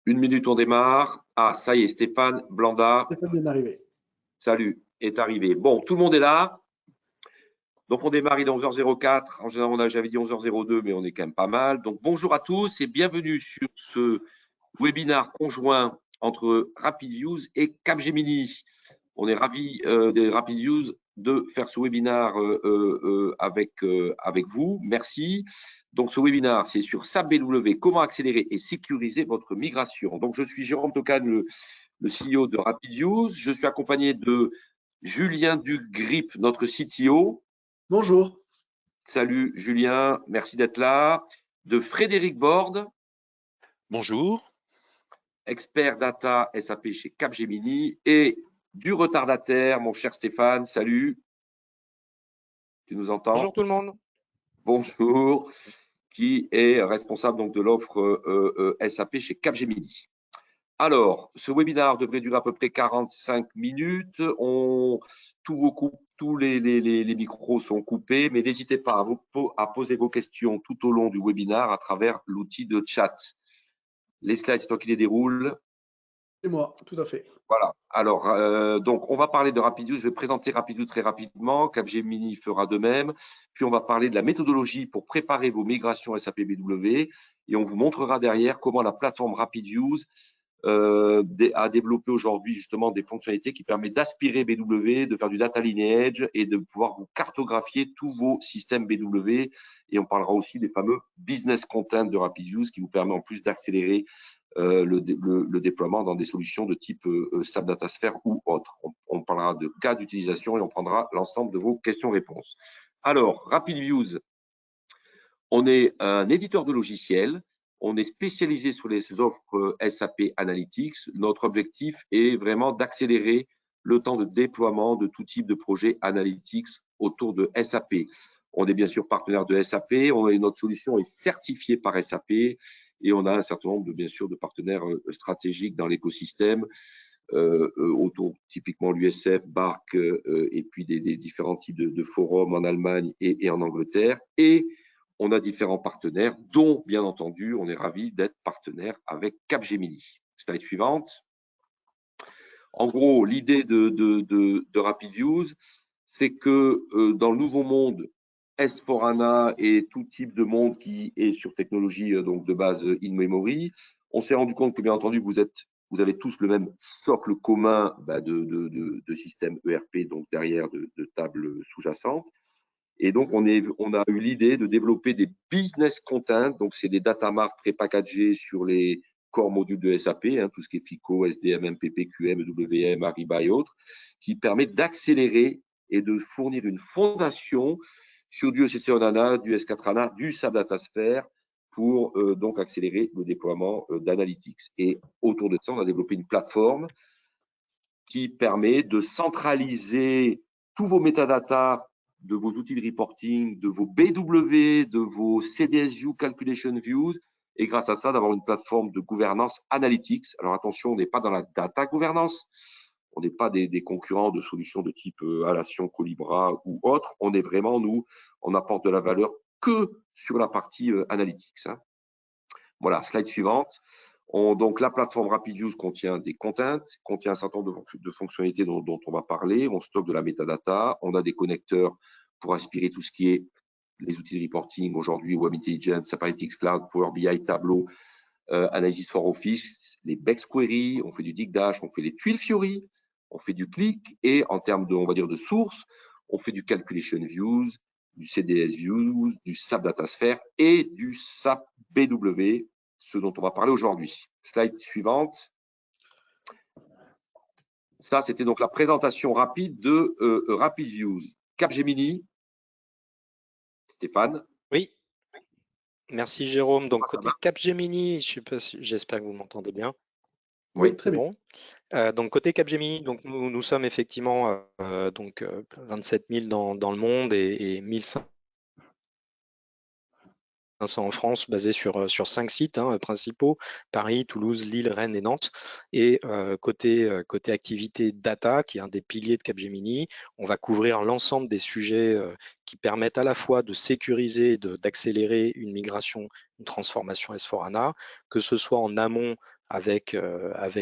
Une minute, on démarre. Ah, ça y est, Stéphane Blanda, Stéphane vient d'arriver. salut, est arrivé. Bon, tout le monde est là. Donc, on démarre, il est 11h04. En général, j'avais dit 11h02, mais on est quand même pas mal. Donc, bonjour à tous et bienvenue sur ce webinaire conjoint entre RapidViews et Capgemini. On est ravis des RapidViews de faire ce webinaire avec vous. Merci. Donc, ce webinaire, c'est sur SAP BW, comment accélérer et sécuriser votre migration. Donc, je suis Jérôme Tocane, le CEO de RapidViews. Je suis accompagné de Julien Dugrip, notre CTO. Bonjour. Salut Julien, merci d'être là. De Frédéric Borde. Bonjour. Expert data SAP chez Capgemini. Et du retardataire, mon cher Stéphane, salut. Tu nous entends? Bonjour tout le monde. Bonjour. Qui est responsable donc de l'offre SAP chez Capgemini. Alors, ce webinaire devrait durer à peu près 45 minutes. Tous les micros sont coupés, mais n'hésitez pas à poser vos questions tout au long du webinaire à travers l'outil de chat. Les slides, c'est toi qui les déroule. C'est moi, tout à fait. Voilà. Alors, donc, on va parler de RapidViews. Je vais présenter RapidViews très rapidement. Capgemini fera de même. Puis, on va parler de la méthodologie pour préparer vos migrations SAP BW. Et on vous montrera derrière comment la plateforme RapidViews a développé aujourd'hui justement des fonctionnalités qui permettent d'aspirer BW, de faire du data lineage et de pouvoir vous cartographier tous vos systèmes BW. Et on parlera aussi des fameux business content de RapidViews qui vous permet en plus d'accélérer le déploiement dans des solutions de type SAP DataSphere ou autre. On parlera de cas d'utilisation et on prendra l'ensemble de vos questions-réponses. Alors, RapidViews, on est un éditeur de logiciels. On est spécialisé sur les offres SAP Analytics. Notre objectif est vraiment d'accélérer le temps de déploiement de tout type de projet Analytics autour de SAP. On est bien sûr partenaire de SAP. Notre solution est certifiée par SAP et on a un certain nombre, bien sûr, de partenaires stratégiques dans l'écosystème autour typiquement l'USF, BARC et puis des différents types de forums en Allemagne et en Angleterre. Et on a différents partenaires, dont, bien entendu, on est ravis d'être partenaire avec Capgemini. Slide suivante. En gros, l'idée de RapidViews, c'est que dans le nouveau monde, S4HANA et tout type de monde qui est sur technologie donc de base in-memory, on s'est rendu compte que, bien entendu, vous avez tous le même socle commun de système ERP, donc derrière de tables sous-jacentes. Et donc, on a eu l'idée de développer des business content. Donc, c'est des data marts prépackagés sur les core modules de SAP, tout ce qui est FICO, SDM, MPP, QM, WM, Ariba et autres, qui permettent d'accélérer et de fournir une fondation sur du ECC HANA, du S4 HANA, du SAP DataSphere pour donc accélérer le déploiement d'Analytics. Et autour de ça, on a développé une plateforme qui permet de centraliser tous vos métadatas de vos outils de reporting, de vos BW, de vos CDS View, Calculation Views, et grâce à ça, d'avoir une plateforme de gouvernance analytics. Alors attention, on n'est pas dans la data gouvernance, on n'est pas des concurrents de solutions de type Alation, Colibra ou autre. On est vraiment, nous, on apporte de la valeur que sur la partie analytics. Voilà, slide suivante. Donc, la plateforme RapidViews contient des contents, contient un certain nombre de fonctionnalités dont on va parler. On stocke de la metadata. On a des connecteurs pour aspirer tout ce qui est les outils de reporting aujourd'hui, Web Intelligence, Analytics Cloud, Power BI, Tableau, Analysis for Office, les Bex Query, on fait du Dig Dash, on fait les tuiles Fiori, on fait du click et en termes de, on va dire, de sources, on fait du Calculation Views, du CDS Views, du SAP DataSphere et du SAP BW, ce dont on va parler aujourd'hui. Slide suivante. Ça, c'était donc la présentation rapide de RapidViews. Capgemini, Stéphane. Oui. Merci Jérôme. Donc côté Capgemini, j'espère que vous m'entendez bien. Oui, très bien. Bon. Donc côté Capgemini, donc nous sommes effectivement 27 000 dans le monde et 1500 en France, basé sur 5 sites principaux, Paris, Toulouse, Lille, Rennes et Nantes. Et côté activité data, qui est un des piliers de Capgemini, on va couvrir l'ensemble des sujets qui permettent à la fois de sécuriser et d'accélérer une migration, une transformation S4HANA, que ce soit en amont avec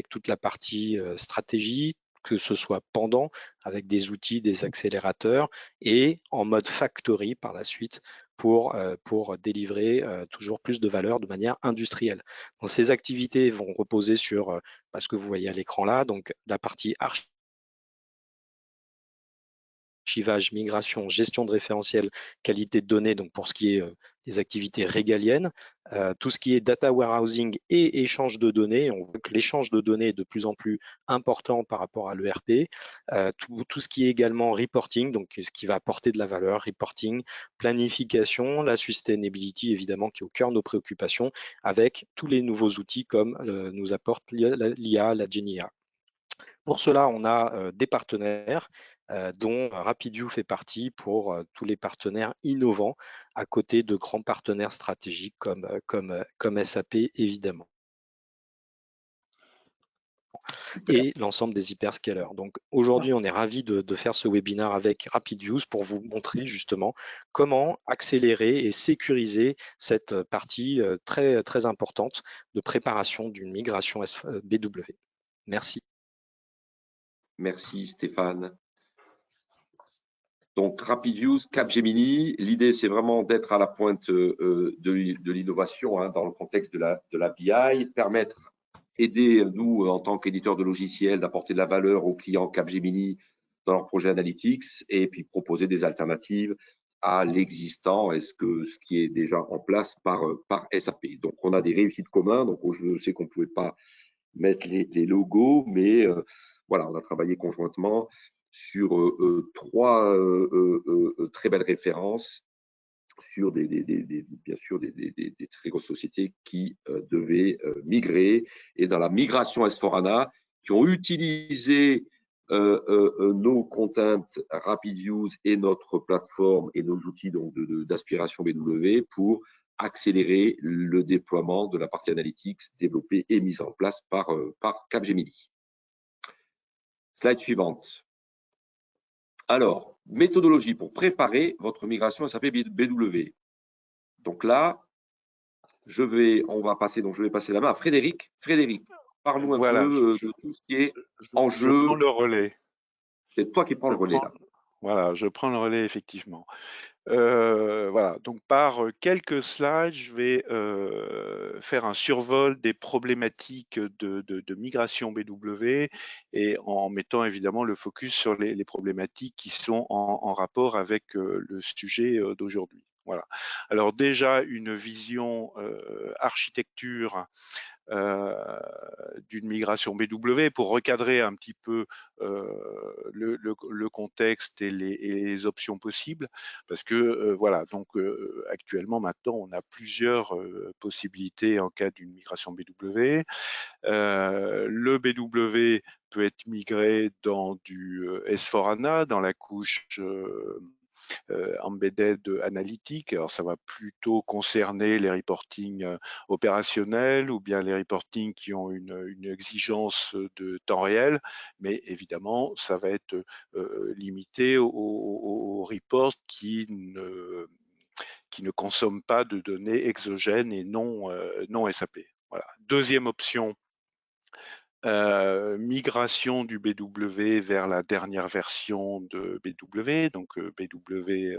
toute la partie stratégie, que ce soit pendant, avec des outils, des accélérateurs, et en mode factory par la suite pour délivrer toujours plus de valeur de manière industrielle. Donc, ces activités vont reposer sur ce que vous voyez à l'écran là, donc la partie archivage, migration, gestion de référentiels, qualité de données, donc pour ce qui est des activités régaliennes, tout ce qui est data warehousing et échange de données. On voit que l'échange de données est de plus en plus important par rapport à l'ERP. Tout ce qui est également reporting, donc ce qui va apporter de la valeur, reporting, planification, la sustainability évidemment qui est au cœur de nos préoccupations, avec tous les nouveaux outils comme nous apporte l'IA, la GenIA. Pour cela, on a des partenaires dont RapidView fait partie pour tous les partenaires innovants à côté de grands partenaires stratégiques comme SAP évidemment. Et l'ensemble des hyperscalers. Donc aujourd'hui, on est ravis de faire ce webinaire avec RapidView pour vous montrer justement comment accélérer et sécuriser cette partie très, très importante de préparation d'une migration BW. Merci. Merci Stéphane. Donc, RapidView, Capgemini, l'idée, c'est vraiment d'être à la pointe de l'innovation dans le contexte de la BI, aider, nous, en tant qu'éditeur de logiciels, d'apporter de la valeur aux clients Capgemini dans leurs projets analytics et puis proposer des alternatives à l'existant et ce qui est déjà en place par SAP. Donc, on a des réussites communes. Donc, je sais qu'on ne pouvait pas mettre les logos, mais voilà, on a travaillé conjointement sur trois très belles références sur bien sûr des très grosses sociétés qui devaient migrer, et dans la migration S4HANA, qui ont utilisé nos contents RapidViews et notre plateforme et nos outils d'aspiration BW pour accélérer le déploiement de la partie analytics développée et mise en place par Capgemini. Slide suivante. Alors, méthodologie pour préparer votre migration SAP BW. Donc là, je vais passer la main à Frédéric. Frédéric, parle-nous un peu de tout ce qui est enjeu. Je prends le relais. C'est toi qui prends le relais là. Voilà, je prends le relais effectivement. Voilà, donc par quelques slides, je vais faire un survol des problématiques de migration BW et en mettant évidemment le focus sur les problématiques qui sont en rapport avec le sujet d'aujourd'hui. Voilà. Alors déjà une vision architecture d'une migration BW pour recadrer un petit peu le contexte et les options possibles, parce que voilà, donc actuellement maintenant on a plusieurs possibilités en cas d'une migration BW. Le BW peut être migré dans du S4HANA, dans la couche embedded analytique. Alors ça va plutôt concerner les reportings opérationnels ou bien les reportings qui ont une exigence de temps réel, mais évidemment ça va être limité aux reports qui ne consomment pas de données exogènes et non SAP. Voilà. Deuxième option, migration du BW vers la dernière version de BW, donc BW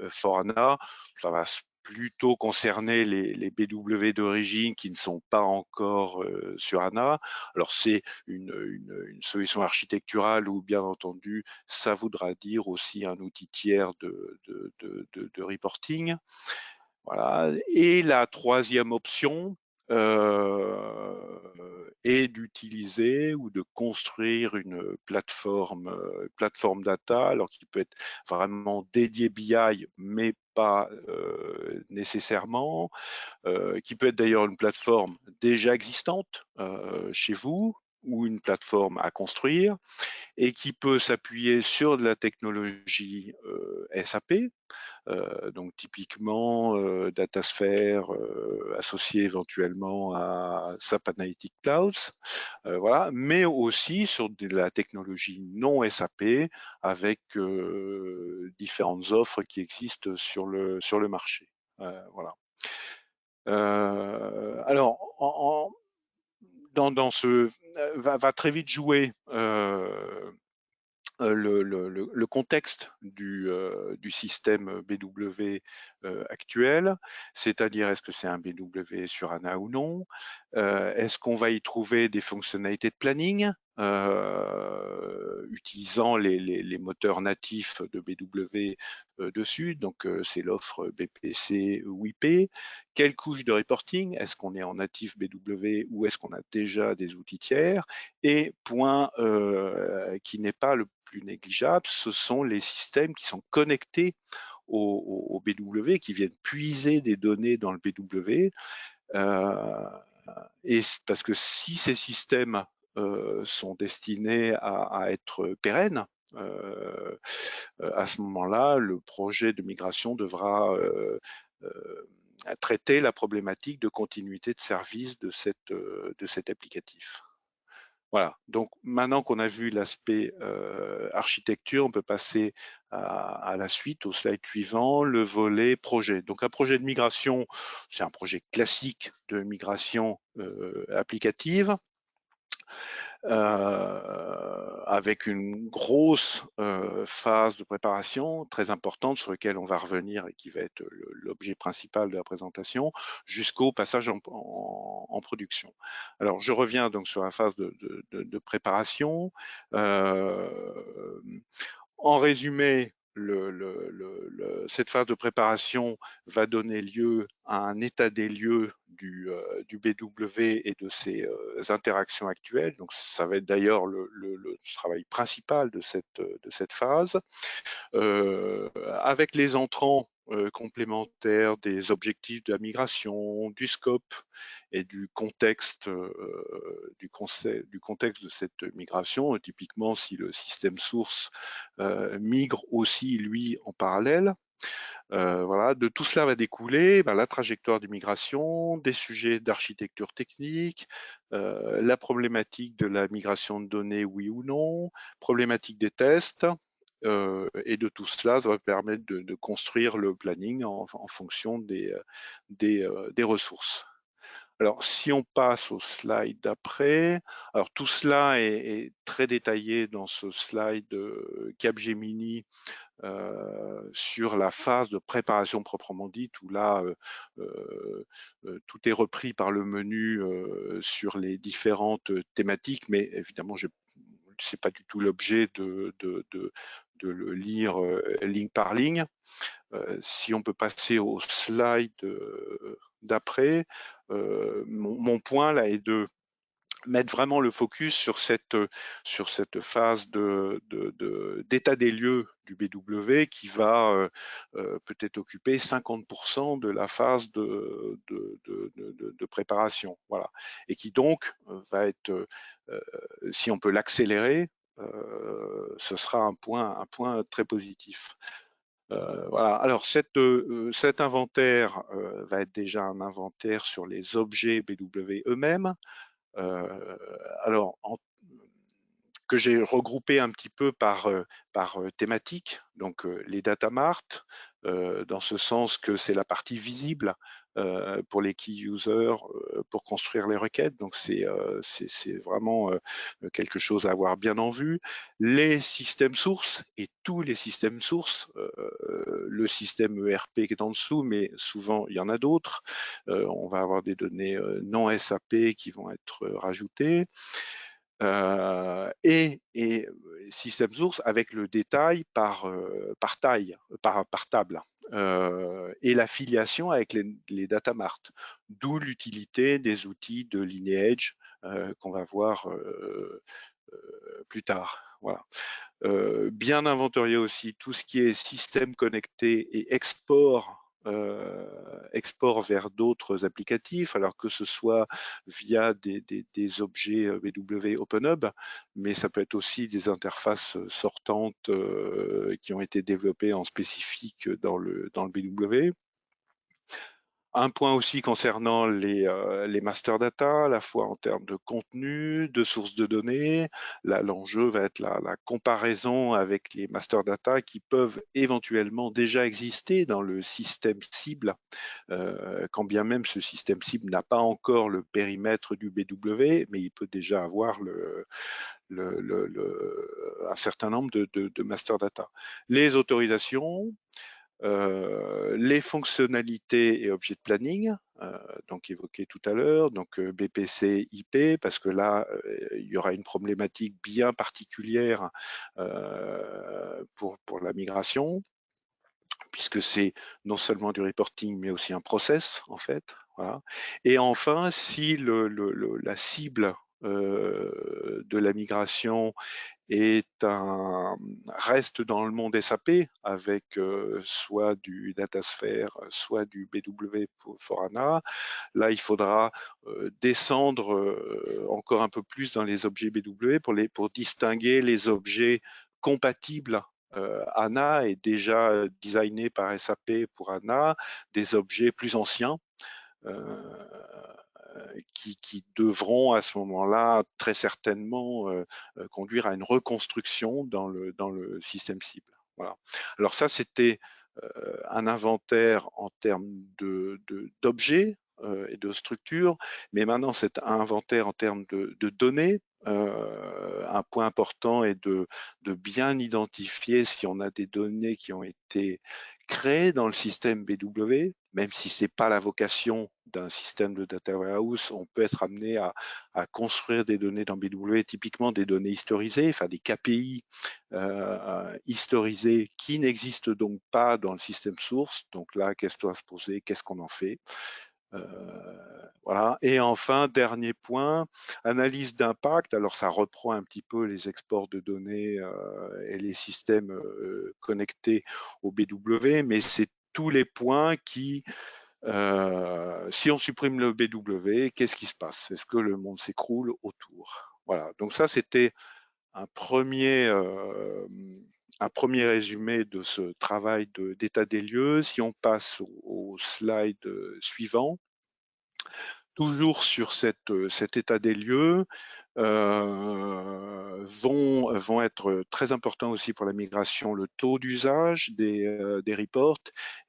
for HANA. Ça va plutôt concerner les BW d'origine qui ne sont pas encore sur HANA. Alors c'est une solution architecturale où bien entendu ça voudra dire aussi un outil tiers de reporting. Voilà. Et la troisième option, est d'utiliser ou de construire une plateforme data, alors qui peut être vraiment dédiée BI, mais pas nécessairement, qui peut être d'ailleurs une plateforme déjà existante chez vous ou une plateforme à construire, et qui peut s'appuyer sur de la technologie SAP, donc typiquement DataSphere associé éventuellement à SAP Analytics Clouds, voilà, mais aussi sur de la technologie non SAP avec différentes offres qui existent sur le marché. Voilà. Alors, va très vite jouer le contexte du système BW actuel, c'est-à-dire est-ce que c'est un BW sur ANA ou non, est-ce qu'on va y trouver des fonctionnalités de planning utilisant les moteurs natifs de BW dessus, donc c'est l'offre BPC ou IP. Quelle couche de reporting, est-ce qu'on est en natif BW ou est-ce qu'on a déjà des outils tiers? Et point qui n'est pas le plus négligeable, ce sont les systèmes qui sont connectés au BW, qui viennent puiser des données dans le BW. Et parce que si ces systèmes sont destinés à être pérennes, à ce moment-là, le projet de migration devra traiter la problématique de continuité de service de cet applicatif. Voilà, donc maintenant qu'on a vu l'aspect architecture, on peut passer à la suite, au slide suivant, le volet projet. Donc un projet de migration, c'est un projet classique de migration applicative, avec une grosse phase de préparation très importante sur laquelle on va revenir et qui va être l'objet principal de la présentation, jusqu'au passage en production. Alors je reviens donc sur la phase de préparation. En résumé, cette phase de préparation va donner lieu à un état des lieux du BW et de ses interactions actuelles. Donc, ça va être d'ailleurs le travail principal de cette phase. Avec les entrants complémentaires des objectifs de la migration, du scope et du contexte de cette migration. Typiquement, si le système source migre aussi, lui, en parallèle. Voilà, de tout cela va découler la trajectoire de migration, des sujets d'architecture technique, la problématique de la migration de données, oui ou non, problématique des tests, et de tout cela, ça va permettre de construire le planning en fonction des ressources. Alors, si on passe au slide d'après, alors tout cela est très détaillé dans ce slide Capgemini sur la phase de préparation proprement dite, où là, tout est repris par le menu sur les différentes thématiques, mais évidemment, c'est pas du tout l'objet de le lire ligne par ligne. Si on peut passer au slide d'après, mon point là est de mettre vraiment le focus sur cette phase d'état des lieux du BW qui va peut-être occuper 50% de la phase de préparation. Voilà. Et qui donc va être, si on peut l'accélérer, ce sera un point très positif. Voilà. Alors cet inventaire va être déjà un inventaire sur les objets BW eux-mêmes. Alors, que j'ai regroupé un petit peu par thématique, donc les data mart, dans ce sens que c'est la partie visible pour les key users pour construire les requêtes, donc c'est vraiment quelque chose à avoir bien en vue. Les systèmes sources et tous les systèmes sources, le système ERP qui est en dessous, mais souvent il y en a d'autres. On va avoir des données non SAP qui vont être rajoutées. Et système source avec le détail par taille, par table, et l'affiliation avec les data mart, d'où l'utilité des outils de lineage qu'on va voir plus tard. Voilà. Bien inventorier aussi tout ce qui est système connecté et export vers d'autres applicatifs, alors que ce soit via des objets BW OpenHub, mais ça peut être aussi des interfaces sortantes qui ont été développées en spécifique dans le BW. Un point aussi concernant les master data, à la fois en termes de contenu, de sources de données. Là, l'enjeu va être la comparaison avec les master data qui peuvent éventuellement déjà exister dans le système cible, quand bien même ce système cible n'a pas encore le périmètre du BW, mais il peut déjà avoir un certain nombre de master data. Les autorisations, les fonctionnalités et objets de planning, donc évoqués tout à l'heure, donc BPC, IP, parce que là, il y aura une problématique bien particulière pour la migration, puisque c'est non seulement du reporting, mais aussi un process, en fait. Voilà. Et enfin, si la cible de la migration reste dans le monde SAP avec soit du Datasphere, soit du BW for HANA. Là, il faudra descendre encore un peu plus dans les objets BW pour distinguer les objets compatibles HANA et déjà designés par SAP pour HANA, des objets plus anciens. Qui devront à ce moment-là très certainement conduire à une reconstruction dans le système cible. Voilà. Alors ça, c'était un inventaire en termes d'objets et de structures, mais maintenant c'est un inventaire en termes de données. Un point important est de bien identifier si on a des données qui ont été créées dans le système BW, même si ce n'est pas la vocation d'un système de data warehouse, on peut être amené à construire des données dans BW, typiquement des données historisées, enfin des KPI historisées qui n'existent donc pas dans le système source. Donc là, qu'est-ce qu'on doit se poser, qu'est-ce qu'on en fait? Voilà. Et enfin, dernier point, analyse d'impact. Alors ça reprend un petit peu les exports de données et les systèmes connectés au BW, mais c'est tous les points qui, si on supprime le BW, qu'est-ce qui se passe? Est-ce que le monde s'écroule autour? Voilà. Donc ça, c'était un premier résumé de ce travail d'état des lieux. Si on passe au slide suivant, toujours sur cet état des lieux, vont être très importants aussi pour la migration, le taux d'usage des reports.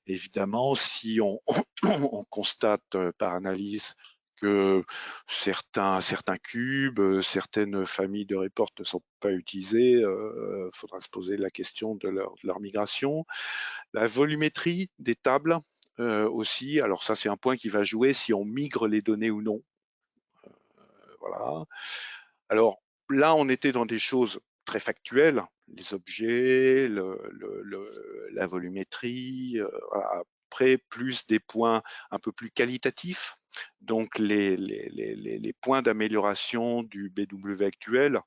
Évidemment, si on, on constate par analyse que certains cubes, certaines familles de reports ne sont pas utilisés, il faudra se poser la question de leur migration. La volumétrie des tables aussi, alors ça c'est un point qui va jouer si on migre les données ou non. Voilà. Alors là, on était dans des choses très factuelles, les objets, la volumétrie, voilà. Après, plus des points un peu plus qualitatifs, donc les points d'amélioration du BW actuel.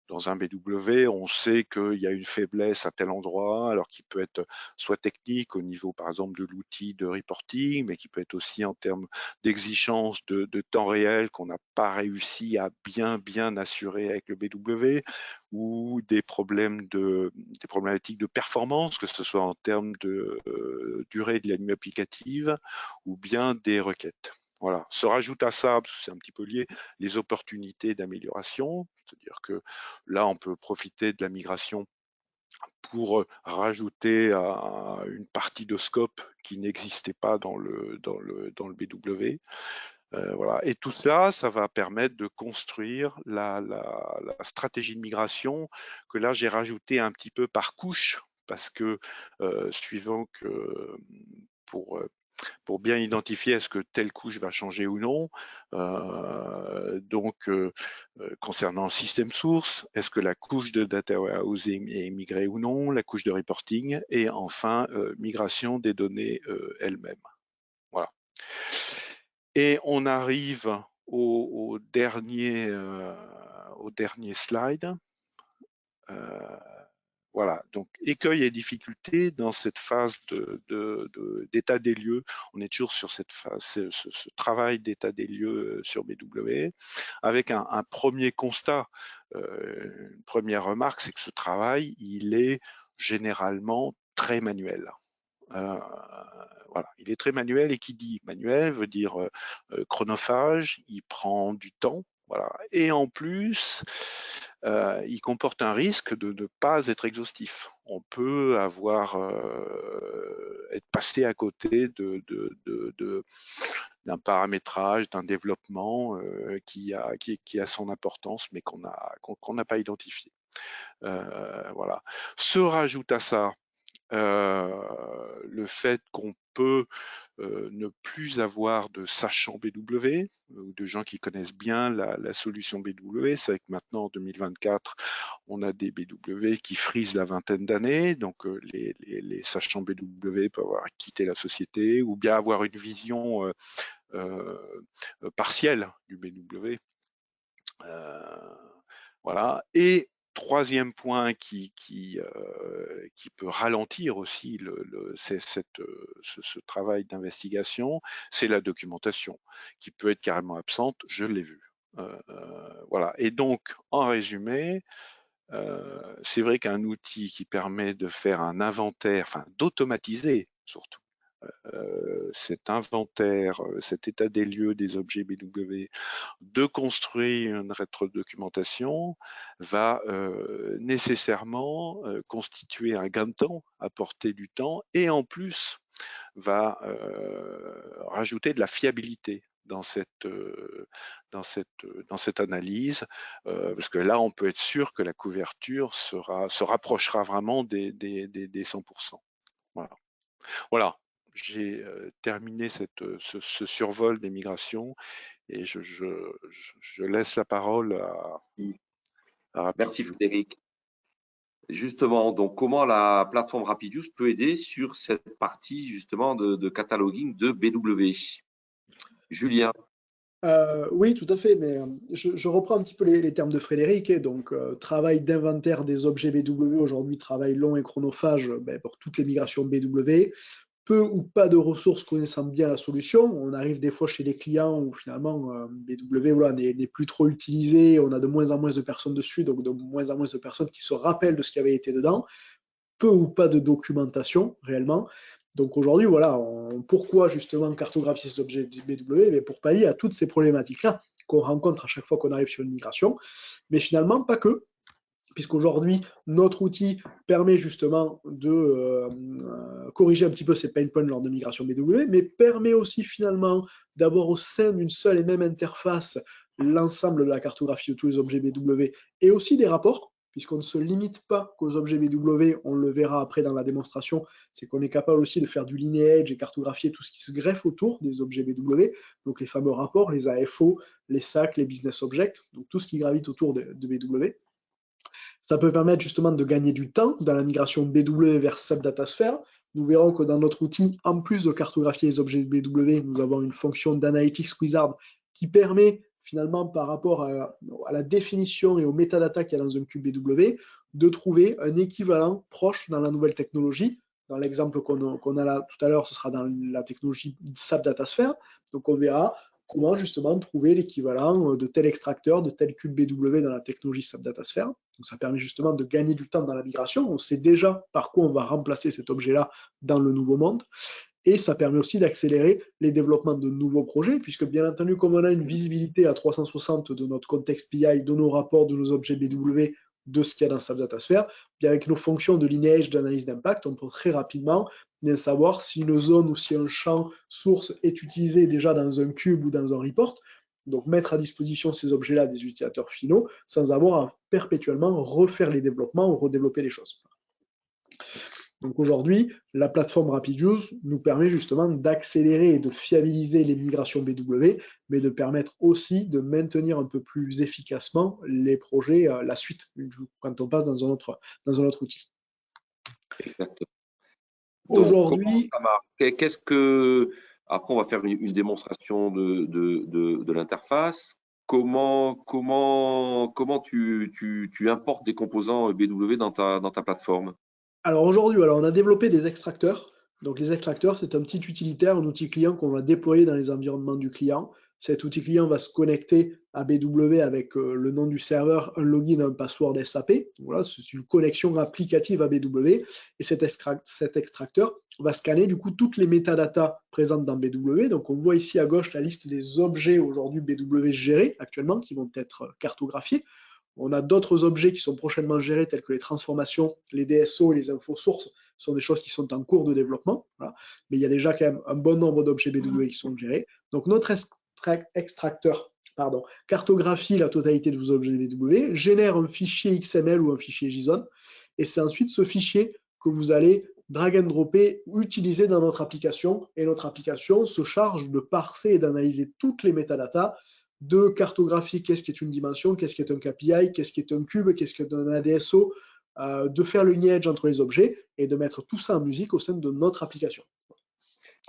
Dans un BW, on sait qu'il y a une faiblesse à tel endroit, alors qui peut être soit technique au niveau, par exemple, de l'outil de reporting, mais qui peut être aussi en termes d'exigence de temps réel qu'on n'a pas réussi à bien assurer avec le BW, ou des problématiques de performance, que ce soit en termes de durée de la nuit applicative, ou bien des requêtes. Voilà. Se rajoute à ça, parce que c'est un petit peu lié, les opportunités d'amélioration, c'est-à-dire que là, on peut profiter de la migration pour rajouter une partie de scope qui n'existait pas dans le BW. Voilà. Et tout cela, ça va permettre de construire la stratégie de migration que là, j'ai rajouté un petit peu par couche, parce que suivant que pour bien identifier est-ce que telle couche va changer ou non. Concernant le système source, est-ce que la couche de data warehousing est migrée ou non, la couche de reporting, et enfin, migration des données elles-mêmes. Voilà. Et on arrive au dernier slide. Voilà, donc écueils et difficultés dans cette phase d'état des lieux. On est toujours sur cette phase, ce travail d'état des lieux sur BW, avec un premier constat, une première remarque, c'est que ce travail, il est généralement très manuel. Voilà, il est très manuel, et qui dit manuel veut dire chronophage, il prend du temps, voilà. Et en plus, il comporte un risque de ne pas être exhaustif. On peut être passé à côté d'un paramétrage, d'un développement qui a son importance, mais qu'on n'a pas identifié. Voilà. Se rajoute à ça le fait qu'on peut ne plus avoir de sachants BW ou de gens qui connaissent bien la solution BW. C'est que maintenant, en 2024, on a des BW qui frisent la vingtaine d'années. Donc, les sachants BW peuvent avoir quitté la société ou bien avoir une vision partielle du BW. Voilà. Et troisième point qui peut ralentir aussi ce travail d'investigation, c'est la documentation, qui peut être carrément absente, je l'ai vu. Voilà. Et donc, en résumé, c'est vrai qu'un outil qui permet de faire un inventaire, enfin d'automatiser surtout, cet inventaire, cet état des lieux des objets BW, de construire une rétrodocumentation va nécessairement constituer un gain de temps, apporter du temps, et en plus va rajouter de la fiabilité dans cette analyse, parce que là, on peut être sûr que la couverture se rapprochera vraiment des 100%. Voilà. J'ai terminé ce survol des migrations, et je laisse la parole à Merci Frédéric. Justement, donc comment la plateforme Rapidius peut aider sur cette partie justement de cataloguing de BW? Julien. Oui, tout à fait, mais je reprends un petit peu les termes de Frédéric. Donc, travail d'inventaire des objets BW, aujourd'hui, travail long et chronophage pour toutes les migrations BW. Peu ou pas de ressources connaissant bien la solution. On arrive des fois chez les clients où finalement BW voilà, n'est plus trop utilisé, on a de moins en moins de personnes dessus, donc de moins en moins de personnes qui se rappellent de ce qui avait été dedans. Peu ou pas de documentation réellement. Donc aujourd'hui, voilà, pourquoi justement cartographier ces objets BW? Mais pour pallier à toutes ces problématiques-là qu'on rencontre à chaque fois qu'on arrive sur une migration, mais finalement pas que, puisqu'aujourd'hui, notre outil permet justement de corriger un petit peu ces pain points lors de migration BW, mais permet aussi finalement d'avoir au sein d'une seule et même interface l'ensemble de la cartographie de tous les objets BW et aussi des rapports, puisqu'on ne se limite pas qu'aux objets BW, on le verra après dans la démonstration, c'est qu'on est capable aussi de faire du lineage et cartographier tout ce qui se greffe autour des objets BW, donc les fameux rapports, les AFO, les SAC, les business objects, donc tout ce qui gravite autour de BW. Ça peut permettre justement de gagner du temps dans la migration BW vers SAP DataSphere. Nous verrons que dans notre outil, en plus de cartographier les objets BW, nous avons une fonction d'Analytics Wizard qui permet finalement par rapport à la définition et aux métadatas qu'il y a dans un cube BW, de trouver un équivalent proche dans la nouvelle technologie. Dans l'exemple qu'on a là tout à l'heure, ce sera dans la technologie SAP DataSphere. Donc on verra comment justement trouver l'équivalent de tel extracteur, de tel cube BW dans la technologie SAP DataSphere. Donc ça permet justement de gagner du temps dans la migration. On sait déjà par quoi on va remplacer cet objet-là dans le nouveau monde. Et ça permet aussi d'accélérer les développements de nouveaux projets, puisque bien entendu, comme on a une visibilité à 360 de notre contexte BI, de nos rapports, de nos objets BW, de ce qu'il y a dans SAP DataSphere, bien avec nos fonctions de lineage, d'analyse d'impact, on peut très rapidement bien savoir si une zone ou si un champ source est utilisé déjà dans un cube ou dans un report. Donc mettre à disposition ces objets-là des utilisateurs finaux sans avoir à perpétuellement refaire les développements ou redévelopper les choses. Donc aujourd'hui, la plateforme Rapidius nous permet justement d'accélérer et de fiabiliser les migrations BW, mais de permettre aussi de maintenir un peu plus efficacement les projets, la suite, quand on passe dans un autre outil. Exactement. Aujourd'hui, comment ça marche? Après, on va faire une démonstration de l'interface. Comment tu importes des composants BW dans ta plateforme? Alors aujourd'hui, on a développé des extracteurs. Donc les extracteurs, c'est un petit utilitaire, un outil client qu'on va déployer dans les environnements du client. Cet outil client va se connecter à BW avec le nom du serveur, un login, un password SAP. Voilà, c'est une connexion applicative à BW. Et cet extracteur va scanner du coup toutes les métadatas présentes dans BW. Donc on voit ici à gauche la liste des objets aujourd'hui BW gérés actuellement qui vont être cartographiés. On a d'autres objets qui sont prochainement gérés, tels que les transformations, les DSO et les infos sources, sont des choses qui sont en cours de développement. Voilà. Mais il y a déjà quand même un bon nombre d'objets BW qui sont gérés. Donc notre extracteur cartographie la totalité de vos objets BW, génère un fichier XML ou un fichier JSON, et c'est ensuite ce fichier que vous allez drag and dropper, utiliser dans notre application, et notre application se charge de parser et d'analyser toutes les métadatas, de cartographie, qu'est-ce qui est une dimension, qu'est-ce qui est un KPI, qu'est-ce qui est un cube, qu'est-ce qui est un ADSO, de faire le lineage entre les objets et de mettre tout ça en musique au sein de notre application.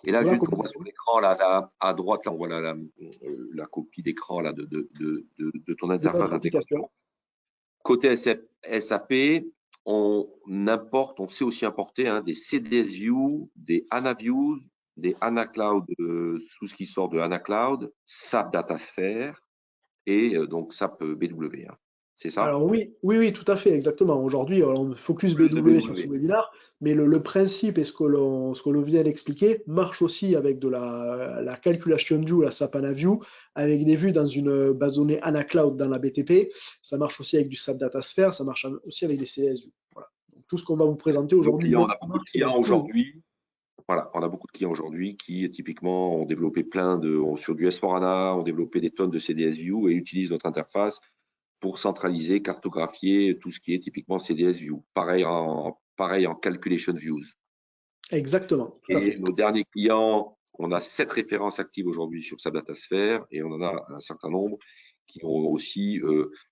Et là, voilà, juste on voit sur l'écran, là, à droite, là, on voit la copie d'écran de ton interface d'intégration. Côté SAP, on importe, on sait aussi importer des CDS View, des HANA Views, des HANA Cloud, tout ce qui sort de HANA Cloud, SAP Datasphere et donc SAP BW. C'est ça? Alors oui, tout à fait, exactement. Aujourd'hui, on focus BW sur ce webinaire, mais le principe et ce que l'on vient d'expliquer marche aussi avec de la calculation view, la SAP HANA View, avec des vues dans une base de données HANA Cloud dans la BTP. Ça marche aussi avec du SAP Datasphere, ça marche aussi avec des CSV. Voilà. Donc, tout ce qu'on va vous présenter aujourd'hui. On a beaucoup de clients aujourd'hui. Voilà, on a beaucoup de clients aujourd'hui qui, typiquement, ont développé sur du S4HANA, ont développé des tonnes de CDS View et utilisent notre interface pour centraliser, cartographier tout ce qui est typiquement CDS View. Pareil en Calculation Views. Exactement. Et nos derniers clients, on a 7 références actives aujourd'hui sur SAP Datasphere et on en a un certain nombre qui ont aussi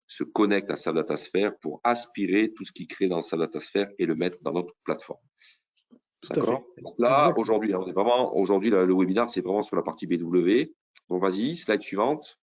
se connectent à SAP Datasphere pour aspirer tout ce qui crée dans SAP Datasphere et le mettre dans notre plateforme. D'accord. Donc là, aujourd'hui, le webinaire, c'est vraiment sur la partie BW. Donc, vas-y, slide suivante.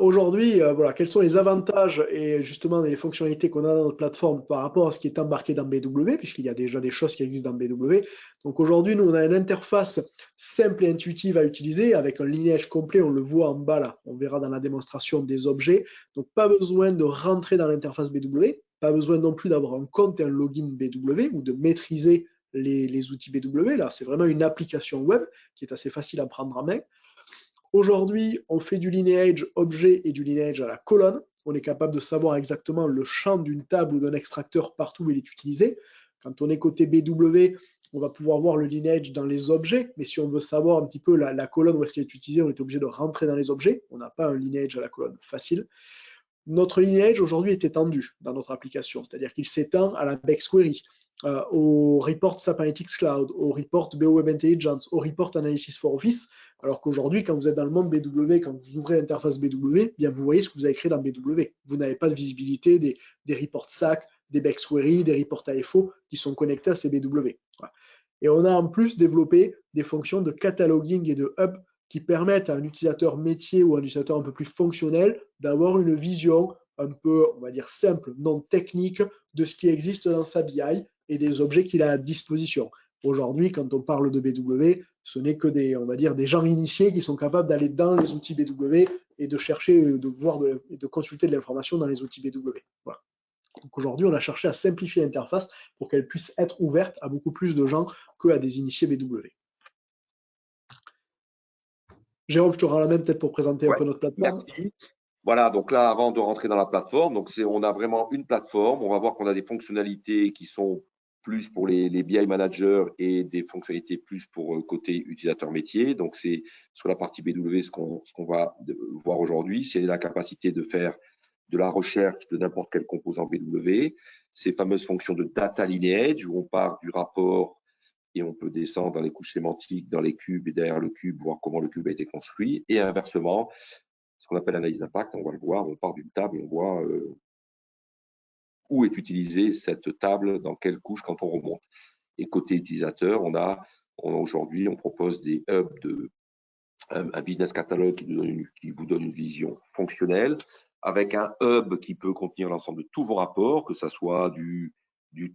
Aujourd'hui, voilà, quels sont les avantages et justement les fonctionnalités qu'on a dans notre plateforme par rapport à ce qui est embarqué dans BW, puisqu'il y a déjà des choses qui existent dans BW. Donc aujourd'hui, nous, on a une interface simple et intuitive à utiliser avec un linéage complet, on le voit en bas là, on verra dans la démonstration des objets. Donc pas besoin de rentrer dans l'interface BW, pas besoin non plus d'avoir un compte et un login BW ou de maîtriser les outils BW. Là, c'est vraiment une application web qui est assez facile à prendre en main. Aujourd'hui, on fait du lineage objet et du lineage à la colonne. On est capable de savoir exactement le champ d'une table ou d'un extracteur partout où il est utilisé. Quand on est côté BW, on va pouvoir voir le lineage dans les objets, mais si on veut savoir un petit peu la colonne où est-ce qu'elle est utilisée, on est obligé de rentrer dans les objets. On n'a pas un lineage à la colonne facile. Notre lineage aujourd'hui est étendu dans notre application, c'est-à-dire qu'il s'étend à la BEX Query, au report SAP Analytics Cloud, au report BO Web Intelligence, au report Analysis for Office, alors qu'aujourd'hui, quand vous êtes dans le monde BW, quand vous ouvrez l'interface BW, bien vous voyez ce que vous avez créé dans BW. Vous n'avez pas de visibilité des reports SAC, des BEX Query, des reports AFO qui sont connectés à ces BW. Voilà. Et on a en plus développé des fonctions de cataloging et de hub qui permettent à un utilisateur métier ou un utilisateur un peu plus fonctionnel d'avoir une vision un peu, on va dire, simple, non technique de ce qui existe dans sa BI et des objets qu'il a à disposition. Aujourd'hui, quand on parle de BW, ce n'est que des, on va dire, des gens initiés qui sont capables d'aller dans les outils BW et de chercher, de voir et de consulter de l'information dans les outils BW. Voilà. Donc aujourd'hui, on a cherché à simplifier l'interface pour qu'elle puisse être ouverte à beaucoup plus de gens qu'à des initiés BW. Jérôme, je te rends la main peut-être pour présenter un peu notre plateforme. Merci. Voilà, donc là, avant de rentrer dans la plateforme, donc on a vraiment une plateforme. On va voir qu'on a des fonctionnalités qui sont plus pour les BI managers et des fonctionnalités plus pour côté utilisateur métier. Donc, c'est sur la partie BW ce qu'on va voir aujourd'hui. C'est la capacité de faire de la recherche de n'importe quel composant BW. Ces fameuses fonctions de data lineage où on part du rapport et on peut descendre dans les couches sémantiques, dans les cubes et derrière le cube, voir comment le cube a été construit. Et inversement, ce qu'on appelle analyse d'impact, on va le voir, on part d'une table et on voit où est utilisée cette table, dans quelle couche quand on remonte. Et côté utilisateur, aujourd'hui, on propose des hubs un business catalogue qui vous donne une vision fonctionnelle, avec un hub qui peut contenir l'ensemble de tous vos rapports, que ce soit du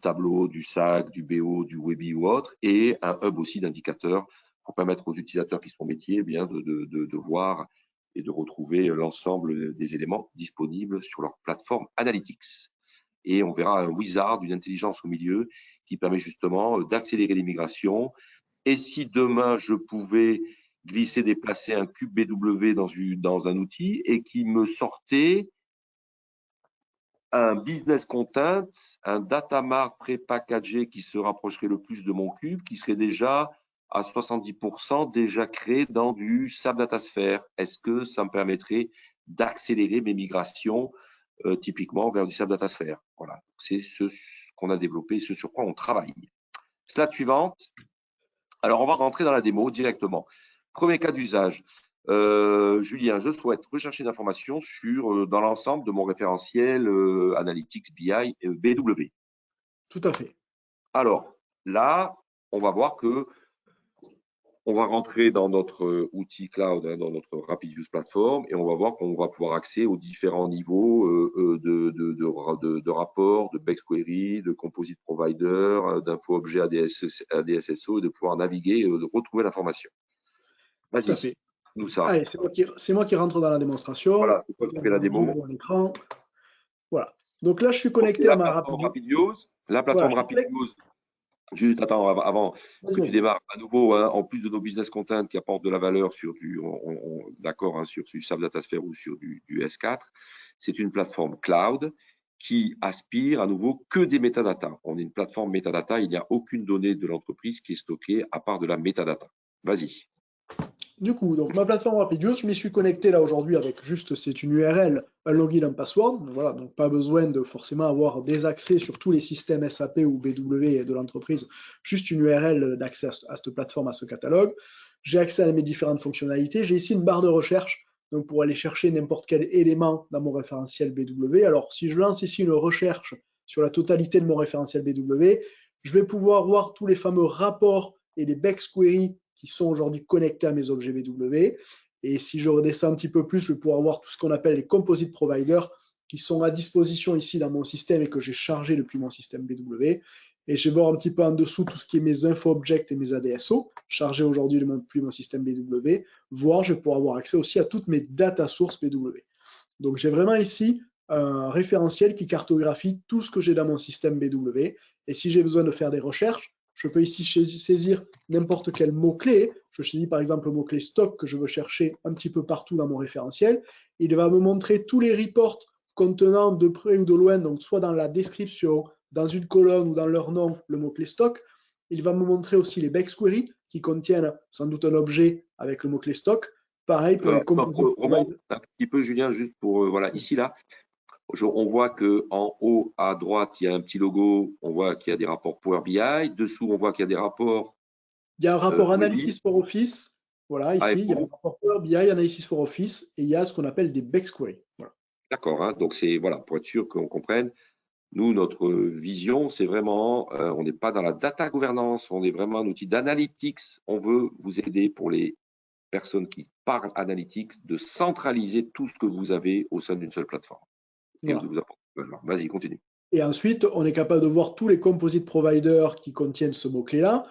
tableau, du SAC, du BO, du Webi ou autre, et un hub aussi d'indicateurs pour permettre aux utilisateurs qui sont métiers de voir et de retrouver l'ensemble des éléments disponibles sur leur plateforme Analytics. Et on verra un wizard, une intelligence au milieu qui permet justement d'accélérer les migrations. Et si demain, je pouvais glisser, déplacer un cube BW dans un outil et qui me sortait un business content, un data mart pré-packagé qui se rapprocherait le plus de mon cube, qui serait déjà à 70% déjà créé dans du SAP Datasphere. Est-ce que ça me permettrait d'accélérer mes migrations typiquement vers du SAP Datasphere? Voilà, c'est ce qu'on a développé, ce sur quoi on travaille. Slide suivante. Alors, on va rentrer dans la démo directement. Premier cas d'usage. Julien, je souhaite rechercher d'informations dans l'ensemble de mon référentiel Analytics BI BW. Tout à fait. Alors, là, on va voir que on va rentrer dans notre outil cloud, dans notre Rapid Use Platform, et on va voir qu'on va pouvoir accéder aux différents niveaux de rapports, de BigQuery, de Composite Provider, d'info objet ADSSO, et de pouvoir naviguer, de retrouver l'information. Tout à fait. Nous ça. Allez, c'est moi qui rentre dans la démonstration. Voilà, c'est toi qui fais la démo. Écran. Voilà. Donc là, je suis connecté à ma Rapid Use. La plateforme Rapid Use. Juste, attends, avant que tu démarres, à nouveau, hein, en plus de nos business content qui apportent de la valeur sur d'accord, hein, sur du SAP Datasphere ou sur du S4, c'est une plateforme cloud qui aspire à nouveau que des métadatas. On est une plateforme métadata, il n'y a aucune donnée de l'entreprise qui est stockée à part de la métadata. Vas-y. Du coup, donc ma plateforme RapidUse, je m'y suis connecté là aujourd'hui avec juste, c'est une URL, un login, un password. Donc voilà, donc pas besoin de forcément avoir des accès sur tous les systèmes SAP ou BW de l'entreprise, juste une URL d'accès à cette plateforme, à ce catalogue. J'ai accès à mes différentes fonctionnalités. J'ai ici une barre de recherche, donc pour aller chercher n'importe quel élément dans mon référentiel BW. Alors, si je lance ici une recherche sur la totalité de mon référentiel BW, je vais pouvoir voir tous les fameux rapports et les BigQuery qui sont aujourd'hui connectés à mes objets BW. Et si je redescends un petit peu plus, je vais pouvoir voir tout ce qu'on appelle les composite providers qui sont à disposition ici dans mon système et que j'ai chargé depuis mon système BW. Et je vais voir un petit peu en dessous tout ce qui est mes info objects et mes ADSO, chargés aujourd'hui depuis mon système BW, voire je vais pouvoir avoir accès aussi à toutes mes data sources BW. Donc j'ai vraiment ici un référentiel qui cartographie tout ce que j'ai dans mon système BW. Et si j'ai besoin de faire des recherches, je peux ici saisir n'importe quel mot-clé. Je saisis par exemple le mot-clé stock que je veux chercher un petit peu partout dans mon référentiel. Il va me montrer tous les reports contenant de près ou de loin, donc soit dans la description, dans une colonne ou dans leur nom, le mot-clé stock. Il va me montrer aussi les BigQuery qui contiennent sans doute un objet avec le mot-clé stock. Pareil pour les composants. Remonte un petit peu, Julien, juste pour, voilà, ici, là. On voit qu'en haut à droite, il y a un petit logo, on voit qu'il y a des rapports Power BI. Dessous, on voit qu'il y a des rapports. Il y a un rapport Analysis for Office. Voilà, ici, il y a un rapport Power BI, Analysis for Office, et il y a ce qu'on appelle des BigQuery. Voilà. D'accord, hein, donc c'est voilà, pour être sûr qu'on comprenne. Nous, notre vision, c'est vraiment, on n'est pas dans la data gouvernance, on est vraiment un outil d'analytics. On veut vous aider pour les personnes qui parlent analytics de centraliser tout ce que vous avez au sein d'une seule plateforme. Voilà. Vas-y, continue. Et ensuite, on est capable de voir tous les composite providers qui contiennent ce mot-clé-là,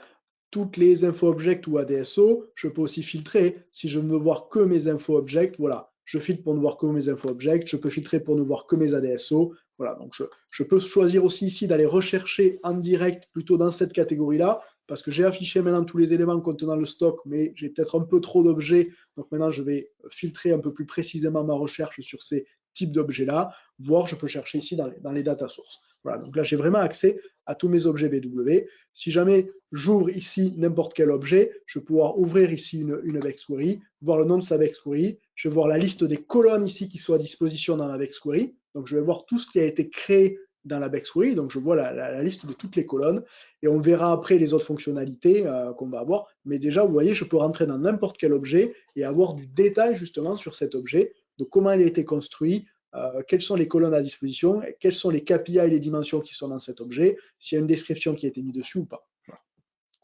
toutes les info objects ou ADSO. Je peux aussi filtrer. Si je ne veux voir que mes info objects, voilà, je filtre pour ne voir que mes info objects. Je peux filtrer pour ne voir que mes ADSO. Voilà, donc je peux choisir aussi ici d'aller rechercher en direct plutôt dans cette catégorie-là, parce que j'ai affiché maintenant tous les éléments contenant le stock, mais j'ai peut-être un peu trop d'objets. Donc maintenant, je vais filtrer un peu plus précisément ma recherche sur ces types d'objets-là, voire je peux chercher ici dans les data sources. Voilà, donc là, j'ai vraiment accès à tous mes objets BW. Si jamais j'ouvre ici n'importe quel objet, je vais pouvoir ouvrir ici une BigQuery, voir le nom de sa BigQuery, je vais voir la liste des colonnes ici qui sont à disposition dans la BigQuery. Donc, je vais voir tout ce qui a été créé dans la BigQuery. Donc, je vois la liste de toutes les colonnes et on verra après les autres fonctionnalités qu'on va avoir. Mais déjà, vous voyez, je peux rentrer dans n'importe quel objet et avoir du détail justement sur cet objet, de comment il a été construit, quelles sont les colonnes à disposition, quels sont les KPI et les dimensions qui sont dans cet objet, s'il y a une description qui a été mise dessus ou pas. Voilà.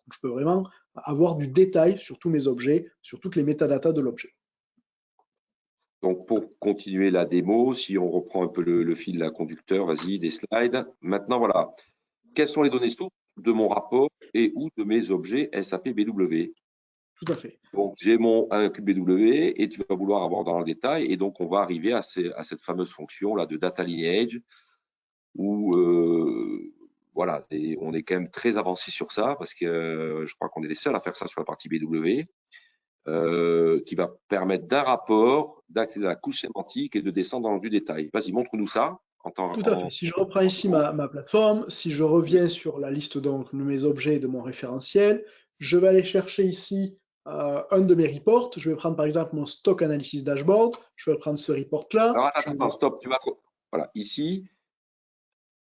Donc, je peux vraiment avoir du détail sur tous mes objets, sur toutes les métadatas de l'objet. Donc, pour continuer la démo, si on reprend un peu le fil la conducteur, vas-y, des slides. Maintenant, voilà. Quelles sont les données sources de mon rapport et ou de mes objets SAP BW? Tout à fait. Donc, j'ai un cube BW et tu vas vouloir avoir dans le détail. Et donc, on va arriver à cette fameuse fonction-là de data lineage où voilà, on est quand même très avancé sur ça parce que je crois qu'on est les seuls à faire ça sur la partie BW. Qui va permettre d'un rapport d'accéder à la couche sémantique et de descendre dans du détail. Vas-y, montre-nous ça. Tout à fait. Si je reprends ici ma plateforme, si je reviens sur la liste donc, de mes objets de mon référentiel, je vais aller chercher ici un de mes reports. Je vais prendre par exemple mon Stock Analysis Dashboard. Je vais prendre ce report-là. Alors attends, stop. Voilà, ici,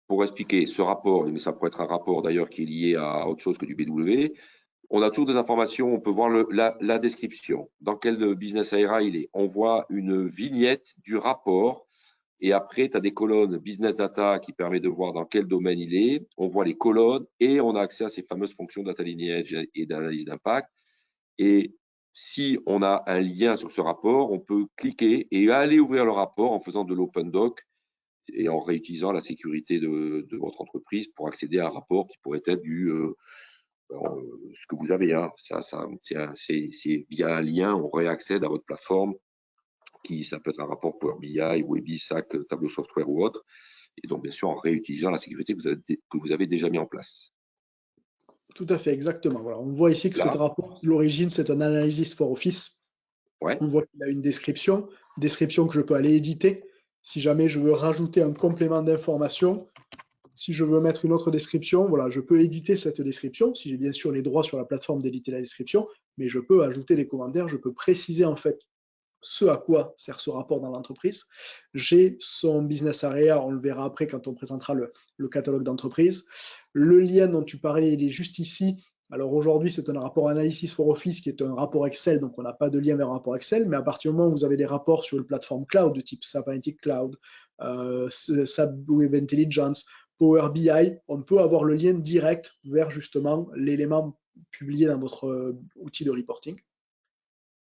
pour expliquer ce rapport, mais ça pourrait être un rapport d'ailleurs qui est lié à autre chose que du BW, on a toujours des informations, on peut voir la description, dans quel business area il est. On voit une vignette du rapport et après, tu as des colonnes business data qui permet de voir dans quel domaine il est. On voit les colonnes et on a accès à ces fameuses fonctions data lineage et d'analyse d'impact. Et si on a un lien sur ce rapport, on peut cliquer et aller ouvrir le rapport en faisant de l'open doc et en réutilisant la sécurité de votre entreprise pour accéder à un rapport qui pourrait être ce que vous avez. Hein. C'est via un lien, on réaccède à votre plateforme, ça peut être un rapport Power BI, Webi, SAC, Tableau Software ou autre. Et donc, bien sûr, en réutilisant la sécurité que vous avez déjà mis en place. Tout à fait, exactement. Voilà, on voit ici que ce rapport, l'origine, c'est un Analysis for Office. Ouais. On voit qu'il a une description que je peux aller éditer. Si jamais je veux rajouter un complément d'information, si je veux mettre une autre description, voilà, je peux éditer cette description, si j'ai bien sûr les droits sur la plateforme d'éditer la description, mais je peux ajouter des commentaires, je peux préciser en fait ce à quoi sert ce rapport dans l'entreprise. J'ai son business area, on le verra après quand on présentera le catalogue d'entreprise. Le lien dont tu parlais, il est juste ici. Alors aujourd'hui, c'est un rapport Analysis for Office qui est un rapport Excel, donc on n'a pas de lien vers un rapport Excel, mais à partir du moment où vous avez des rapports sur une plateforme cloud de type SAP Analytics Cloud, SAP Web Intelligence, Power BI, on peut avoir le lien direct vers justement l'élément publié dans votre outil de reporting.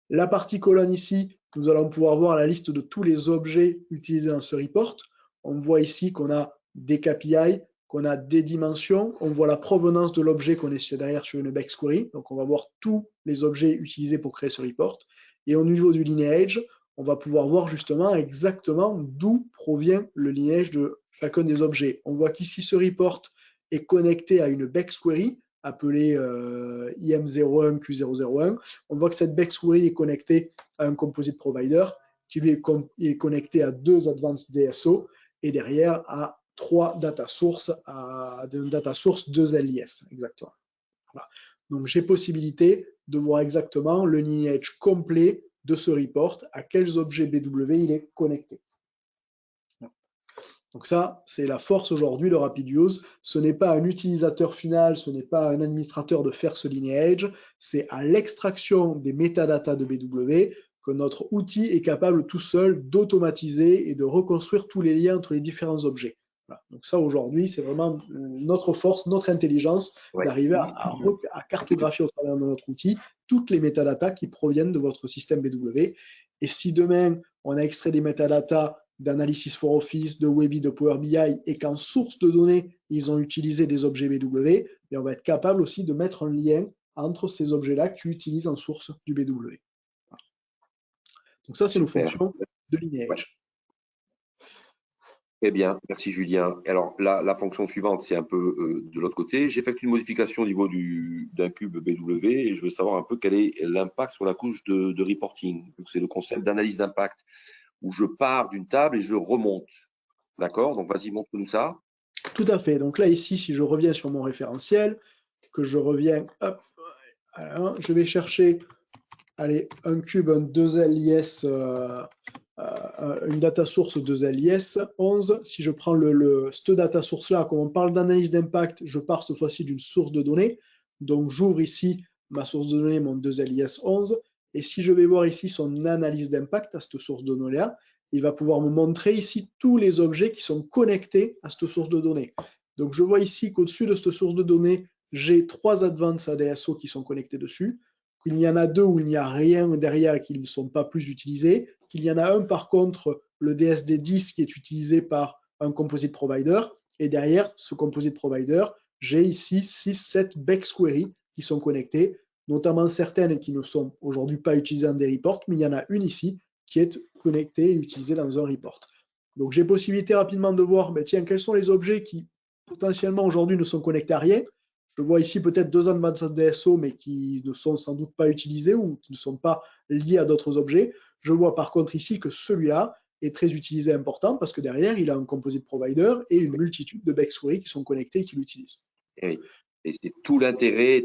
La partie colonne ici, nous allons pouvoir voir la liste de tous les objets utilisés dans ce report. On voit ici qu'on a des KPI, qu'on a des dimensions, on voit la provenance de l'objet qu'on est derrière sur une BEX query. Donc on va voir tous les objets utilisés pour créer ce report. Et au niveau du lineage, on va pouvoir voir justement exactement d'où provient le lineage de chacun des objets. On voit qu'ici ce report est connecté à une BEX query appelée IM01 Q001. On voit que cette BEX query est connectée à un composite provider qui lui est connecté à 2 advanced DSO et derrière à 3 data sources, à une data source 2 LIS exactement. Voilà. Donc j'ai possibilité de voir exactement le lineage complet de ce report, à quels objets BW il est connecté. Donc ça, c'est la force aujourd'hui de RapidUse. Ce n'est pas un utilisateur final, ce n'est pas un administrateur de faire ce lineage, c'est à l'extraction des métadatas de BW que notre outil est capable tout seul d'automatiser et de reconstruire tous les liens entre les différents objets. Voilà. Donc ça, aujourd'hui, c'est vraiment notre force, notre intelligence d'arriver à cartographier au travers de notre outil toutes les métadatas qui proviennent de votre système BW. Et si demain, on a extrait des métadatas d'Analysis for Office, de Webi, de Power BI, et qu'en source de données, ils ont utilisé des objets BW, et on va être capable aussi de mettre un lien entre ces objets-là qui utilisent en source du BW. Donc ça, c'est nos fonctions de lineage. Très bien, merci Julien. Alors la fonction suivante, c'est un peu de l'autre côté. J'effectue une modification au niveau d'un cube BW et je veux savoir un peu quel est l'impact sur la couche de reporting. C'est le concept d'analyse d'impact où je pars d'une table et je remonte. D'accord? Donc, vas-y, montre-nous ça. Tout à fait. Donc là, ici, si je reviens sur mon référentiel, que je reviens, hop, alors, je vais chercher, allez, un cube, un 2LIS, une data source 2LIS 11. Si je prends cette data source-là, comme on parle d'analyse d'impact, je pars cette fois-ci d'une source de données. Donc, j'ouvre ici ma source de données, mon 2LIS 11. Et si je vais voir ici son analyse d'impact à cette source de données-là, il va pouvoir me montrer ici tous les objets qui sont connectés à cette source de données. Donc, je vois ici qu'au-dessus de cette source de données, j'ai 3 advanced ADSO qui sont connectés dessus, qu'il y en a 2 où il n'y a rien derrière et qui ne sont pas plus utilisés, qu'il y en a un par contre, le DSD10 qui est utilisé par un composite provider, et derrière ce composite provider, j'ai ici 6-7 BEX query qui sont connectés. notamment certaines qui ne sont aujourd'hui pas utilisées dans des reports, mais il y en a une ici qui est connectée et utilisée dans un report. Donc j'ai possibilité rapidement de voir, ben, tiens, quels sont les objets qui potentiellement aujourd'hui ne sont connectés à rien. Je vois ici peut-être 2 Advanced DSO, mais qui ne sont sans doute pas utilisés ou qui ne sont pas liés à d'autres objets. Je vois par contre ici que celui-là est très utilisé et important parce que derrière, il a un composite provider et une multitude de Bexquery qui sont connectés et qui l'utilisent. Et c'est tout l'intérêt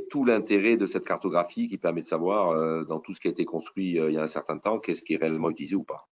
de cette cartographie qui permet de savoir dans tout ce qui a été construit il y a un certain temps, qu'est-ce qui est réellement utilisé ou pas.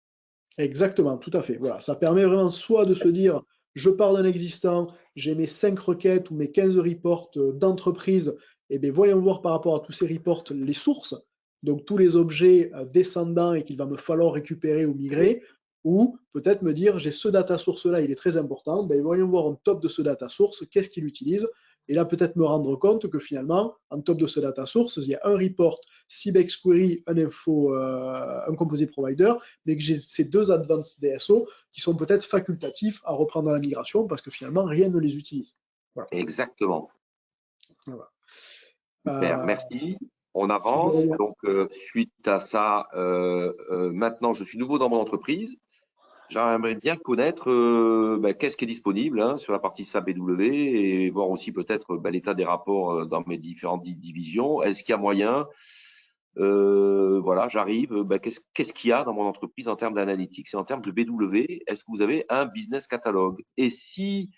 Exactement, tout à fait. Voilà, ça permet vraiment soit de se dire, je pars d'un existant, j'ai mes 5 requêtes ou mes 15 reports d'entreprise, et bien voyons voir par rapport à tous ces reports les sources, donc tous les objets descendants et qu'il va me falloir récupérer ou migrer, ou peut-être me dire, j'ai ce data source-là, il est très important, ben voyons voir en top de ce data source, qu'est-ce qu'il utilise, et là peut-être me rendre compte que finalement, en top de ce data source, il y a un report, 6 Bexquery, un composite provider, mais que j'ai ces 2 advanced DSO qui sont peut-être facultatifs à reprendre dans la migration parce que finalement rien ne les utilise. Voilà. Exactement. Voilà. Super, merci. On avance. Donc, suite à ça, maintenant, je suis nouveau dans mon entreprise. J'aimerais bien connaître qu'est-ce qui est disponible sur la partie SAP BW et voir aussi peut-être l'état des rapports dans mes différentes divisions. Est-ce qu'il y a moyen voilà, j'arrive. Qu'est-ce qu'il y a dans mon entreprise en termes d'analytics et en termes de BW? Est-ce que vous avez un business catalogue? Et si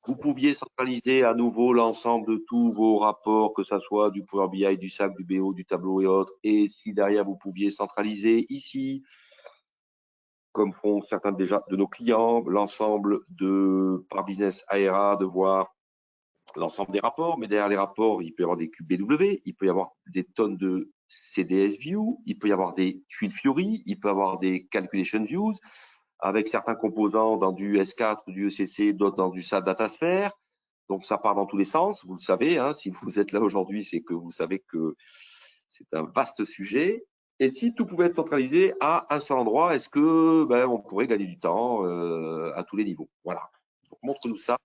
vous pouviez centraliser à nouveau l'ensemble de tous vos rapports, que ce soit du Power BI, du SAP, du BO, du tableau et autres, et si derrière vous pouviez centraliser ici, comme font certains déjà de nos clients, l'ensemble de par business ARA, de voir l'ensemble des rapports, mais derrière les rapports, il peut y avoir des cubes BW, il peut y avoir des tonnes de CDS View, il peut y avoir des tuiles Fiori, il peut y avoir des Calculation Views, avec certains composants dans du S4, du ECC, d'autres dans du SAP Datasphere. Donc, ça part dans tous les sens, vous le savez. Si vous êtes là aujourd'hui, c'est que vous savez que c'est un vaste sujet. Et si tout pouvait être centralisé à un seul endroit, est-ce que on pourrait gagner du temps à tous les niveaux? Voilà. Donc, montre-nous ça,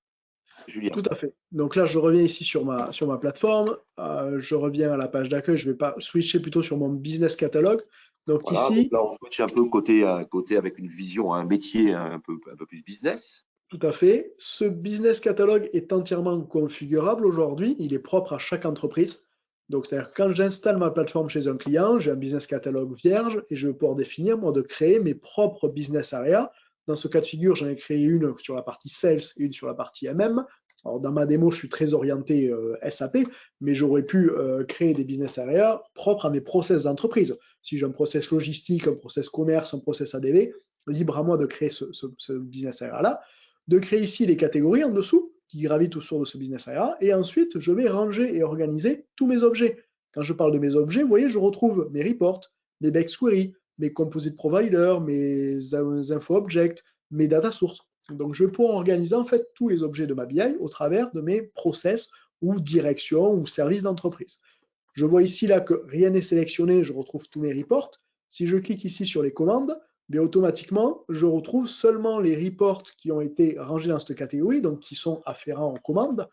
Julien. Tout à fait. Donc là, je reviens ici sur ma plateforme. Je reviens à la page d'accueil. Je vais pas switcher plutôt sur mon business catalogue. Donc voilà, ici, donc là, on switch un peu côté avec une vision, un métier un peu plus business. tout à fait. Ce business catalogue est entièrement configurable aujourd'hui. Il est propre à chaque entreprise. Donc, c'est-à-dire quand j'installe ma plateforme chez un client, j'ai un business catalogue vierge et je vais pouvoir définir, moi, de créer mes propres business areas. Dans ce cas de figure, j'en ai créé une sur la partie sales et une sur la partie MM. Alors, dans ma démo, je suis très orienté SAP, mais j'aurais pu créer des business areas propres à mes process d'entreprise. Si j'ai un process logistique, un process commerce, un process ADV, libre à moi de créer ce business area-là, de créer ici les catégories en dessous qui gravitent autour de ce business area, et ensuite, je vais ranger et organiser tous mes objets. Quand je parle de mes objets, vous voyez, je retrouve mes reports, mes Bexquery, mes composite providers, mes info objects, mes data sources. Donc, je vais pouvoir organiser en fait tous les objets de ma BI au travers de mes process ou directions ou services d'entreprise. Je vois ici là que rien n'est sélectionné, je retrouve tous mes reports. Si je clique ici sur les commandes, mais automatiquement, je retrouve seulement les reports qui ont été rangés dans cette catégorie, donc qui sont afférents aux commandes.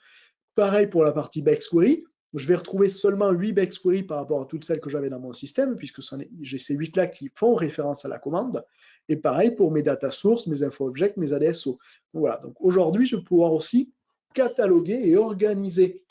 Pareil pour la partie Bexquery, je vais retrouver seulement 8 Bexquery par rapport à toutes celles que j'avais dans mon système, puisque j'ai ces 8-là qui font référence à la commande. Et pareil pour mes data sources, mes info objects, mes ADSO. Donc voilà, donc aujourd'hui, je vais pouvoir aussi cataloguer et organiser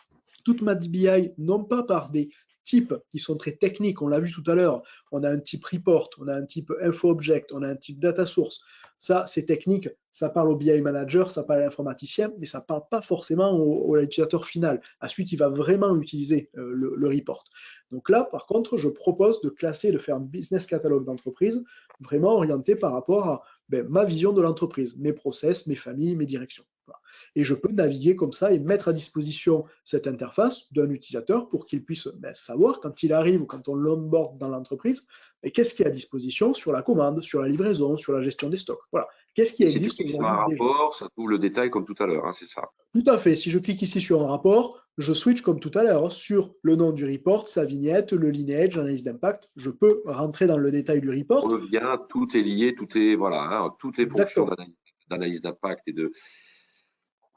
toute ma BI, non pas par des types qui sont très techniques, on l'a vu tout à l'heure, on a un type report, on a un type info object, on a un type data source. Ça, c'est technique, ça parle au BI manager, ça parle à l'informaticien, mais ça ne parle pas forcément à l'utilisateur final. Ensuite, il va vraiment utiliser le report. Donc là, par contre, je propose de classer, de faire un business catalogue d'entreprise vraiment orienté par rapport à ma vision de l'entreprise, mes process, mes familles, mes directions. Voilà. Et je peux naviguer comme ça et mettre à disposition cette interface d'un utilisateur pour qu'il puisse savoir quand il arrive ou quand on l'onboard dans l'entreprise, qu'est-ce qui est à disposition sur la commande, sur la livraison, sur la gestion des stocks. Voilà. Qu'est-ce qui existe aujourd'hui? Si tu cliques sur un rapport, ça trouve le détail comme tout à l'heure, c'est ça? Tout à fait. Si je clique ici sur un rapport, je switch comme tout à l'heure sur le nom du report, sa vignette, le lineage, l'analyse d'impact. Je peux rentrer dans le détail du report. On revient, tout est lié, tout est voilà, toutes les fonctions d'analyse d'impact et de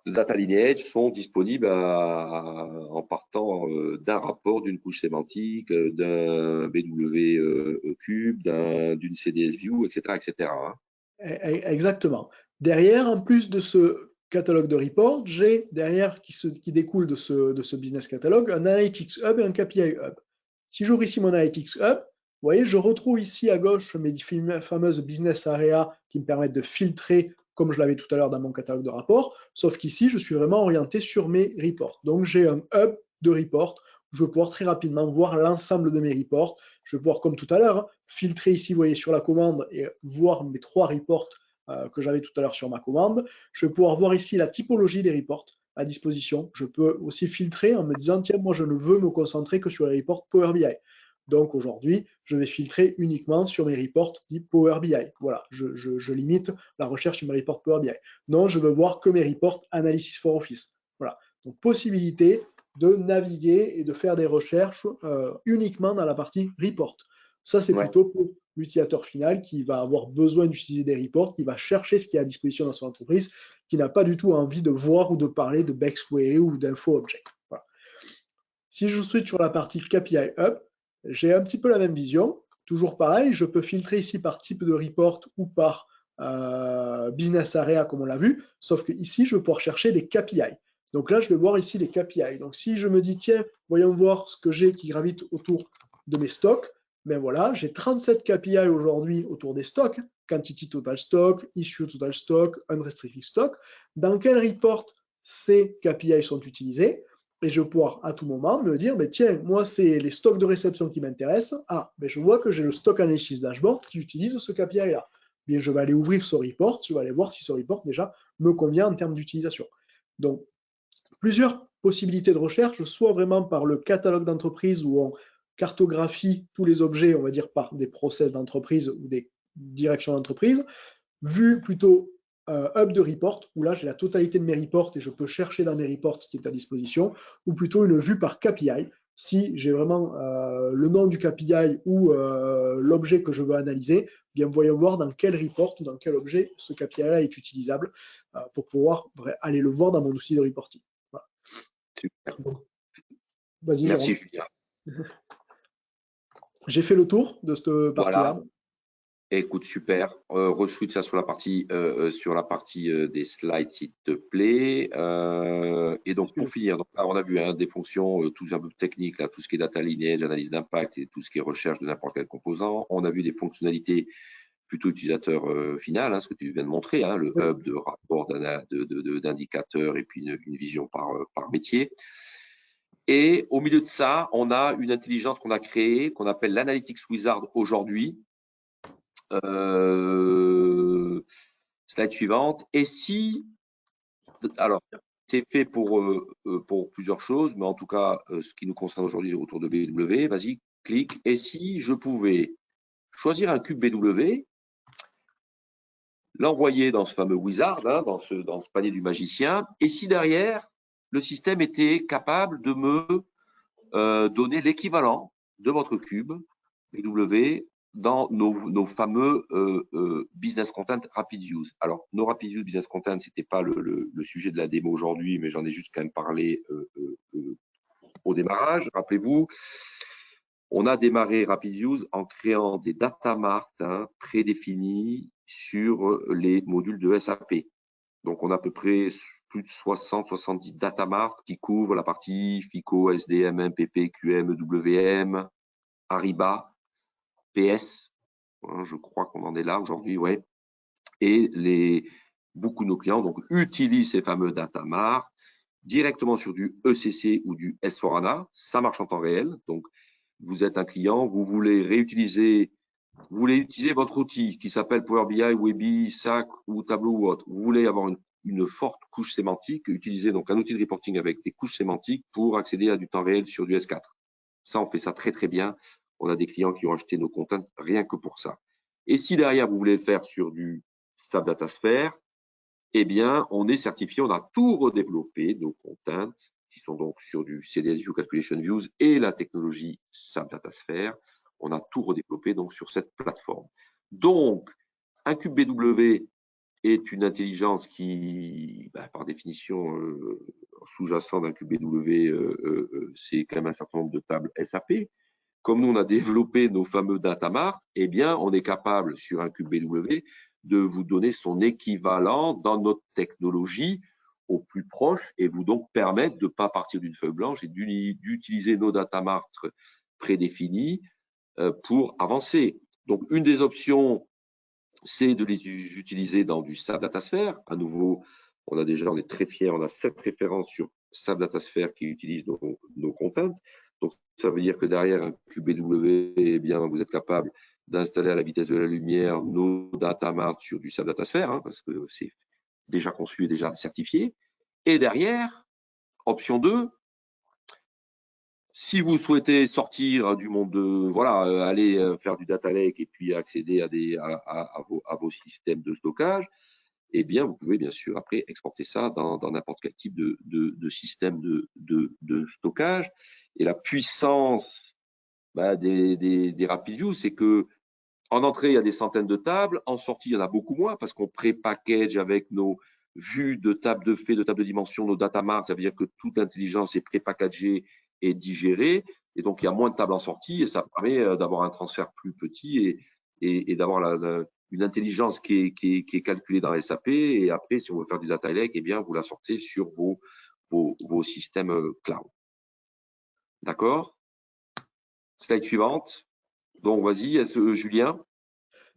data lineage sont disponibles en partant d'un rapport, d'une couche sémantique, d'un BW cube, d'une CDS view, etc. etc. hein. Exactement. Derrière, en plus de ce catalogue de report, j'ai derrière qui découle de ce business catalogue un Analytics Hub et un KPI Hub. Si j'ouvre ici mon Analytics Hub, vous voyez, je retrouve ici à gauche mes fameuses business areas qui me permettent de filtrer comme je l'avais tout à l'heure dans mon catalogue de rapports, sauf qu'ici, je suis vraiment orienté sur mes reports. Donc, j'ai un hub de reports où je vais pouvoir très rapidement voir l'ensemble de mes reports. Je vais pouvoir, comme tout à l'heure, filtrer ici, vous voyez, sur la commande et voir mes 3 reports que j'avais tout à l'heure sur ma commande. Je vais pouvoir voir ici la typologie des reports à disposition. Je peux aussi filtrer en me disant, tiens, moi, je ne veux me concentrer que sur les reports Power BI. Donc aujourd'hui, je vais filtrer uniquement sur mes reports type Power BI. Voilà, je limite la recherche sur mes reports Power BI. Non, je veux voir que mes reports Analysis for Office. Voilà, donc possibilité de naviguer et de faire des recherches uniquement dans la partie report. Ça, c'est plutôt pour l'utilisateur final qui va avoir besoin d'utiliser des reports, qui va chercher ce qui est à disposition dans son entreprise, qui n'a pas du tout envie de voir ou de parler de BexQuery ou d'InfoObject. Voilà. Si je switch sur la partie KPI Hub, j'ai un petit peu la même vision. Toujours pareil, je peux filtrer ici par type de report ou par business area comme on l'a vu, sauf que ici, je vais pouvoir chercher des KPI. Donc là, je vais voir ici les KPI. Donc si je me dis, tiens, voyons voir ce que j'ai qui gravite autour de mes stocks, ben voilà, j'ai 37 KPI aujourd'hui autour des stocks, quantity total stock, issue total stock, unrestricted stock. Dans quel report ces KPI sont utilisés? Et je vais pouvoir à tout moment me dire, mais tiens, moi, c'est les stocks de réception qui m'intéressent. Ah, ben je vois que j'ai le stock analysis dashboard qui utilise ce KPI-là. Bien, je vais aller ouvrir ce report, je vais aller voir si ce report déjà me convient en termes d'utilisation. Donc, plusieurs possibilités de recherche, soit vraiment par le catalogue d'entreprise où on cartographie tous les objets, on va dire par des process d'entreprise ou des directions d'entreprise, vu plutôt hub de report, où là j'ai la totalité de mes reports et je peux chercher dans mes reports ce qui est à disposition, ou plutôt une vue par KPI, si j'ai vraiment le nom du KPI ou l'objet que je veux analyser, bien voyons voir dans quel report ou dans quel objet ce KPI-là est utilisable pour pouvoir aller le voir dans mon outil de reporting. Voilà. Super. Vas-y, merci Julien. J'ai fait le tour de cette partie-là. Voilà. Écoute, super. Reswitch ça sur la partie des slides, s'il te plaît. Et donc, pour finir, donc là, on a vu des fonctions tout un peu techniques, là, tout ce qui est data lineage, analyse d'impact et tout ce qui est recherche de n'importe quel composant. On a vu des fonctionnalités plutôt utilisateur final, ce que tu viens de montrer, le hub de rapport d'indicateurs et puis une vision par métier. Et au milieu de ça, on a une intelligence qu'on a créée, qu'on appelle l'Analytics Wizard aujourd'hui. Slide suivante. Et si, alors, c'est fait pour plusieurs choses, mais en tout cas, ce qui nous concerne aujourd'hui autour de BW, vas-y, clique. Et si je pouvais choisir un cube BW, l'envoyer dans ce fameux wizard, dans ce panier du magicien, et si derrière, le système était capable de me donner l'équivalent de votre cube BW dans nos fameux business content rapid use. Alors, nos rapid use business content, ce n'était pas le sujet de la démo aujourd'hui, mais j'en ai juste quand même parlé au démarrage. Rappelez-vous, on a démarré rapid use en créant des data marts prédéfinis sur les modules de SAP. Donc, on a à peu près plus de 60-70 data marts qui couvrent la partie FICO, SDM, PP, QM, WM, Ariba, PS, je crois qu'on en est là aujourd'hui, ouais. Et beaucoup de nos clients donc, utilisent ces fameux data marts directement sur du ECC ou du S4HANA. Ça marche en temps réel. Donc, vous êtes un client, vous voulez utiliser votre outil qui s'appelle Power BI, Webi, SAC ou Tableau ou autre. Vous voulez avoir une forte couche sémantique, utiliser donc un outil de reporting avec des couches sémantiques pour accéder à du temps réel sur du S4. Ça, on fait ça très, très bien. On a des clients qui ont acheté nos contents rien que pour ça. Et si derrière, vous voulez le faire sur du SAP DataSphere, eh bien, on est certifié, on a tout redéveloppé, nos contents, qui sont donc sur du CDS View Calculation Views et la technologie SAP DataSphere. On a tout redéveloppé donc sur cette plateforme. Donc, un cube BW est une intelligence qui, par définition, sous-jacent d'un cube BW, c'est quand même un certain nombre de tables SAP. Comme nous, on a développé nos fameux datamart, eh bien, on est capable, sur un cube BW, de vous donner son équivalent dans notre technologie au plus proche et vous donc permettre de ne pas partir d'une feuille blanche et d'utiliser nos datamart prédéfinis pour avancer. Donc, une des options, c'est de les utiliser dans du SAP Datasphere. À nouveau, on est très fiers, on a 7 références sur SAP Datasphere qui utilisent nos contents. Donc, ça veut dire que derrière un cube BW, eh bien, vous êtes capable d'installer à la vitesse de la lumière nos datamart sur du SAP Datasphere, parce que c'est déjà conçu et déjà certifié. Et derrière, option 2, si vous souhaitez sortir du monde aller faire du data lake et puis accéder à vos systèmes de stockage, eh bien, vous pouvez bien sûr après exporter ça dans n'importe quel type de système de stockage. Et la puissance des RapidView, c'est que en entrée, il y a des centaines de tables. En sortie, il y en a beaucoup moins parce qu'on pré-package avec nos vues de tables de fait, de tables de dimension, nos datamart. Ça veut dire que toute l'intelligence est pré-packagée et digérée. Et donc, il y a moins de tables en sortie et ça permet d'avoir un transfert plus petit et d'avoir une intelligence qui est calculée dans SAP. Et après, si on veut faire du data lake, eh bien, vous la sortez sur vos systèmes cloud. D'accord? Slide suivante. Donc, vas-y, Julien.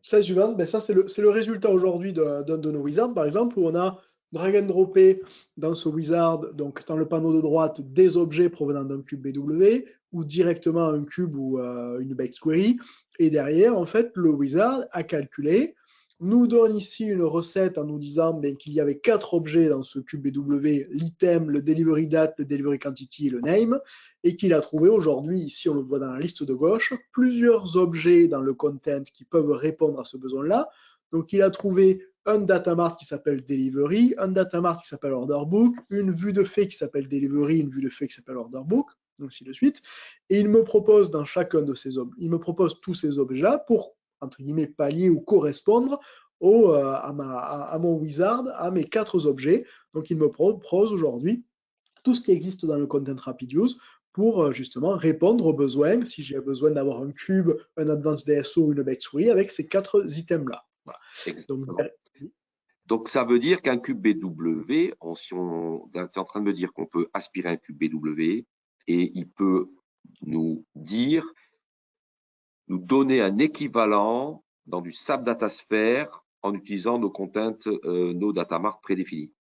Slide suivante, ça c'est le résultat aujourd'hui d'un de nos wizards, par exemple, où on a drag and droppé dans ce wizard, donc dans le panneau de droite, des objets provenant d'un cube BW, ou directement un cube ou une BigQuery. Et derrière, en fait, le wizard a calculé, nous donne ici une recette en nous disant qu'il y avait 4 objets dans ce cube BW, l'item, le delivery date, le delivery quantity et le name, et qu'il a trouvé aujourd'hui, ici on le voit dans la liste de gauche, plusieurs objets dans le content qui peuvent répondre à ce besoin-là. Donc il a trouvé un datamart qui s'appelle delivery, un datamart qui s'appelle order book, une vue de fait qui s'appelle delivery, une vue de fait qui s'appelle order book, ainsi de suite. Et il me propose dans chacun de ces objets, il me propose tous ces objets-là pour, entre guillemets, pallier ou correspondre à mon wizard, à mes 4 objets. Donc il me propose aujourd'hui tout ce qui existe dans le content RapidUse pour justement répondre aux besoins, si j'ai besoin d'avoir un cube, un Advanced DSO ou une BigQuery, avec ces 4 items-là. Voilà. Donc, ça veut dire qu'un cube BW, si on est en train de me dire qu'on peut aspirer un cube BW et il peut nous donner un équivalent dans du SAP Datasphere en utilisant nos contents, nos datamart prédéfinis.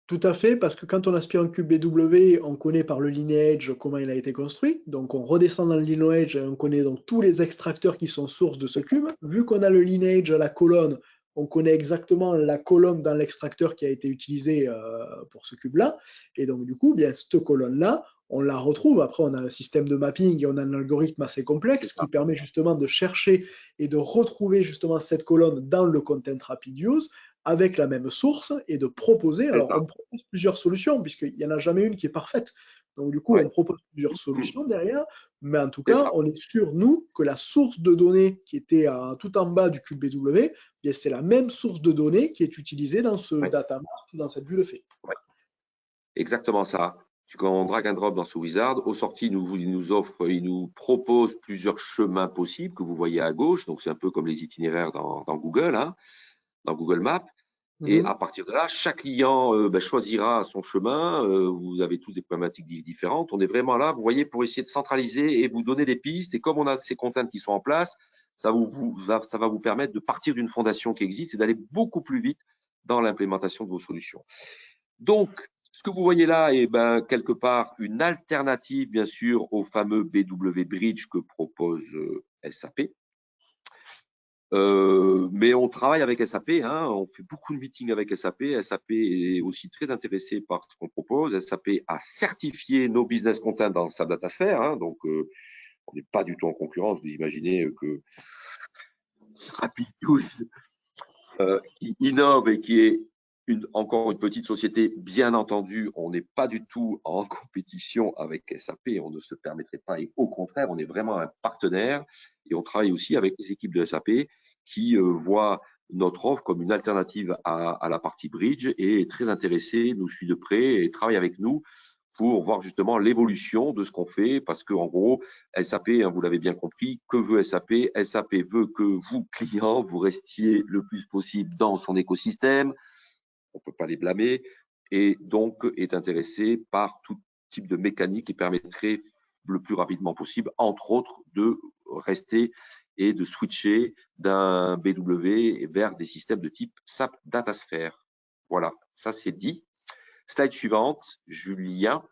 Tout à fait, parce que quand on aspire un cube BW, on connaît par le lineage comment il a été construit. Donc on redescend dans le lineage et on connaît donc tous les extracteurs qui sont source de ce cube. Vu qu'on a le lineage à la colonne, on connaît exactement la colonne dans l'extracteur qui a été utilisé pour ce cube-là. Et donc du coup, bien cette colonne-là, on la retrouve. Après, on a un système de mapping et on a un algorithme assez complexe qui permet justement de chercher et de retrouver justement cette colonne dans le content RapidUse avec la même source et de proposer. Alors, on propose plusieurs solutions, puisqu'il n'y en a jamais une qui est parfaite. Donc, du coup, on propose plusieurs solutions derrière, mais en tout cas, on est sûr, nous, que la source de données qui était tout en bas du cube BW, c'est la même source de données qui est utilisée dans ce datamart, dans cette vue de fait. Exactement ça. Quand on drag and drop dans ce wizard, au sorti, il nous propose plusieurs chemins possibles que vous voyez à gauche. Donc, c'est un peu comme les itinéraires dans Google, dans Google Maps. Et à partir de là, chaque client choisira son chemin. Vous avez tous des problématiques différentes. On est vraiment là, vous voyez, pour essayer de centraliser et vous donner des pistes. Et comme on a ces contents qui sont en place, ça va vous permettre de partir d'une fondation qui existe et d'aller beaucoup plus vite dans l'implémentation de vos solutions. Donc, ce que vous voyez là est quelque part une alternative, bien sûr, au fameux BW Bridge que propose SAP. Mais on travaille avec SAP, on fait beaucoup de meetings avec SAP. SAP est aussi très intéressé par ce qu'on propose. SAP a certifié nos business contents dans sa datasphere, donc on n'est pas du tout en concurrence. Vous imaginez que RapidUse innove et qui est encore une petite société, bien entendu, on n'est pas du tout en compétition avec SAP, on ne se permettrait pas, et au contraire, on est vraiment un partenaire et on travaille aussi avec les équipes de SAP qui voient notre offre comme une alternative à la partie bridge et est très intéressé, nous suit de près et travaille avec nous pour voir justement l'évolution de ce qu'on fait, parce qu'en gros, SAP, hein, vous l'avez bien compris, que veut SAP? SAP veut que vous, clients, vous restiez le plus possible dans son écosystème, on ne peut pas les blâmer, et donc est intéressé par tout type de mécanique qui permettrait le plus rapidement possible, entre autres, de rester et de switcher d'un BW vers des systèmes de type SAP DataSphere. Voilà, ça c'est dit. Slide suivante, Julien.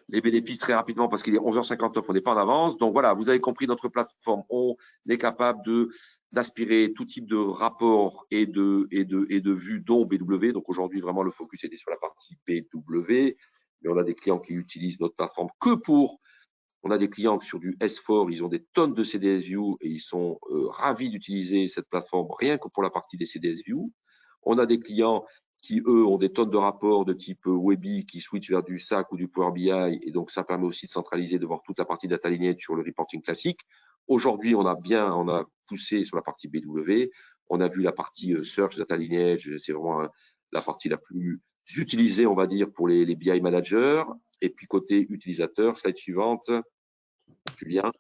Les bénéfices très rapidement parce qu'il est 11h59, on n'est pas en avance. Donc voilà, vous avez compris, notre plateforme, on est capable d'aspirer tout type de rapport et de vues, dont BW. Donc aujourd'hui, vraiment, le focus était sur la partie BW. Mais on a des clients qui utilisent notre plateforme que pour. On a des clients sur du S4, ils ont des tonnes de CDS View et ils sont ravis d'utiliser cette plateforme rien que pour la partie des CDS View. On a des clients qui, eux, ont des tonnes de rapports de type Webby qui switchent vers du SAC ou du Power BI. Et donc, ça permet aussi de centraliser, de voir toute la partie data lineage sur le reporting classique. Aujourd'hui, on a poussé sur la partie BW. On a vu la partie Search Data Lineage. C'est vraiment la partie la plus utilisée, on va dire, pour les BI managers. Et puis, côté utilisateur, slide suivante, Julien.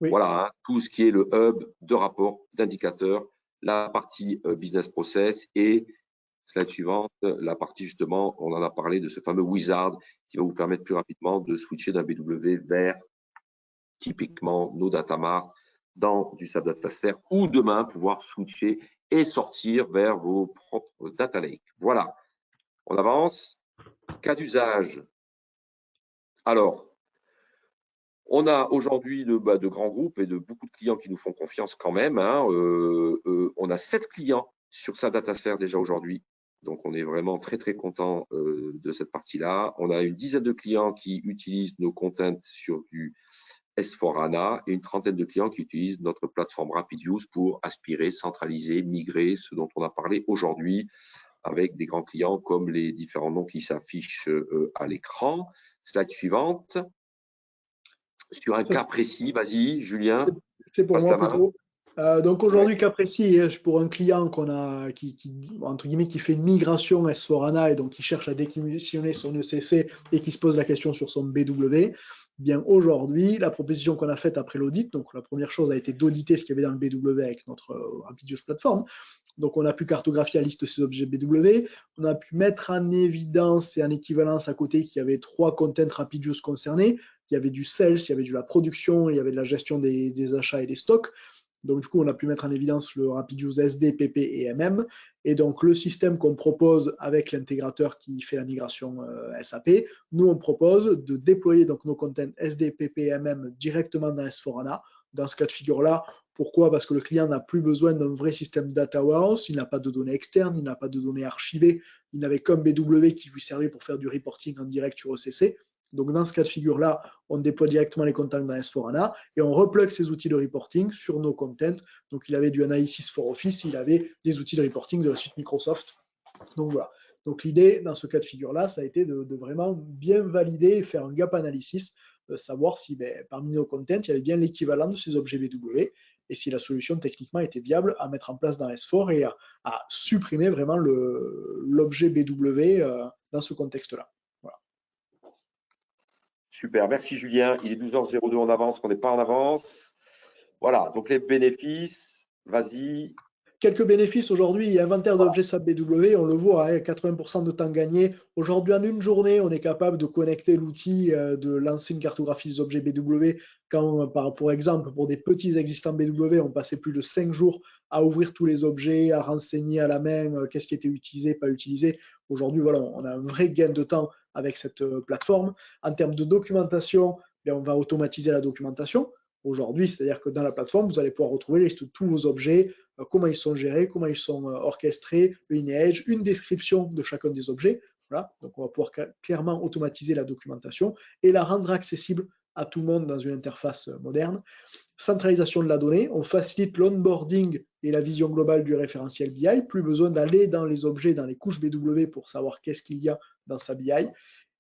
Oui. Voilà, hein, tout ce qui est le hub de rapports, d'indicateurs, la partie business process et slide suivante, la partie justement, on en a parlé de ce fameux wizard qui va vous permettre plus rapidement de switcher d'un BW vers typiquement nos data marts dans du SAP DataSphere ou demain pouvoir switcher et sortir vers vos propres data lakes. Voilà, on avance. Cas d'usage. Alors, on a aujourd'hui de grands groupes et de beaucoup de clients qui nous font confiance quand même. Hein. On a 7 clients sur SAP DataSphere déjà aujourd'hui. Donc, on est vraiment très, très content de cette partie-là. On a une dizaine de clients qui utilisent nos contents sur du S4HANA et une trentaine de clients qui utilisent notre plateforme RapidUse pour aspirer, centraliser, migrer, ce dont on a parlé aujourd'hui avec des grands clients comme les différents noms qui s'affichent à l'écran. Slide suivante. Sur un cas précis, vas-y, Julien. C'est pour moi plutôt. Donc aujourd'hui, cas précis, pour un client qui entre guillemets, qui fait une migration S4HANA et donc qui cherche à décommissionner son ECC et qui se pose la question sur son BW, bien aujourd'hui, la proposition qu'on a faite après l'audit, donc la première chose a été d'auditer ce qu'il y avait dans le BW avec notre RapidUse plateforme. Donc on a pu cartographier la liste de ces objets BW, on a pu mettre en évidence et en équivalence à côté qu'il y avait 3 contents RapidUse concernés. Il y avait du sales, il y avait de la production, il y avait de la gestion des achats et des stocks. Donc, du coup, on a pu mettre en évidence le RapidUse SD, PP et MM. Et donc, le système qu'on propose avec l'intégrateur qui fait la migration SAP, nous, on propose de déployer donc nos contents SD, PP et MM directement dans S4HANA. Dans ce cas de figure-là, pourquoi? Parce que le client n'a plus besoin d'un vrai système data warehouse, il n'a pas de données externes, il n'a pas de données archivées, il n'avait qu'un BW qui lui servait pour faire du reporting en direct sur ECC. Donc, dans ce cas de figure-là, on déploie directement les contents dans S4HANA et on replug ces outils de reporting sur nos contents. Donc, il avait du Analysis for Office, il avait des outils de reporting de la suite Microsoft. Donc, voilà. Donc, l'idée, dans ce cas de figure-là, ça a été de vraiment bien valider et faire un gap analysis, savoir si parmi nos contents, il y avait bien l'équivalent de ces objets BW et si la solution techniquement était viable à mettre en place dans S4 et à supprimer vraiment l'objet BW dans ce contexte-là. Super, merci Julien. Il est 12h02, on avance, on n'est pas en avance. Voilà, donc les bénéfices, vas-y. Quelques bénéfices aujourd'hui, inventaire d'objets SAP BW, on le voit, 80% de temps gagné. Aujourd'hui, en une journée, on est capable de connecter l'outil, de lancer une cartographie des objets BW. Quand, pour exemple, pour des petits existants BW, on passait plus de 5 jours à ouvrir tous les objets, à renseigner à la main qu'est-ce qui était utilisé, pas utilisé. Aujourd'hui, voilà, on a un vrai gain de temps avec cette plateforme. En termes de documentation, on va automatiser la documentation. Aujourd'hui, c'est-à-dire que dans la plateforme, vous allez pouvoir retrouver la liste de tous vos objets, comment ils sont gérés, comment ils sont orchestrés, le lineage, une description de chacun des objets. Voilà. Donc, on va pouvoir clairement automatiser la documentation et la rendre accessible à tout le monde dans une interface moderne. Centralisation de la donnée, on facilite l'onboarding et la vision globale du référentiel BI. Plus besoin d'aller dans les objets, dans les couches BW pour savoir qu'est-ce qu'il y a dans sa BI.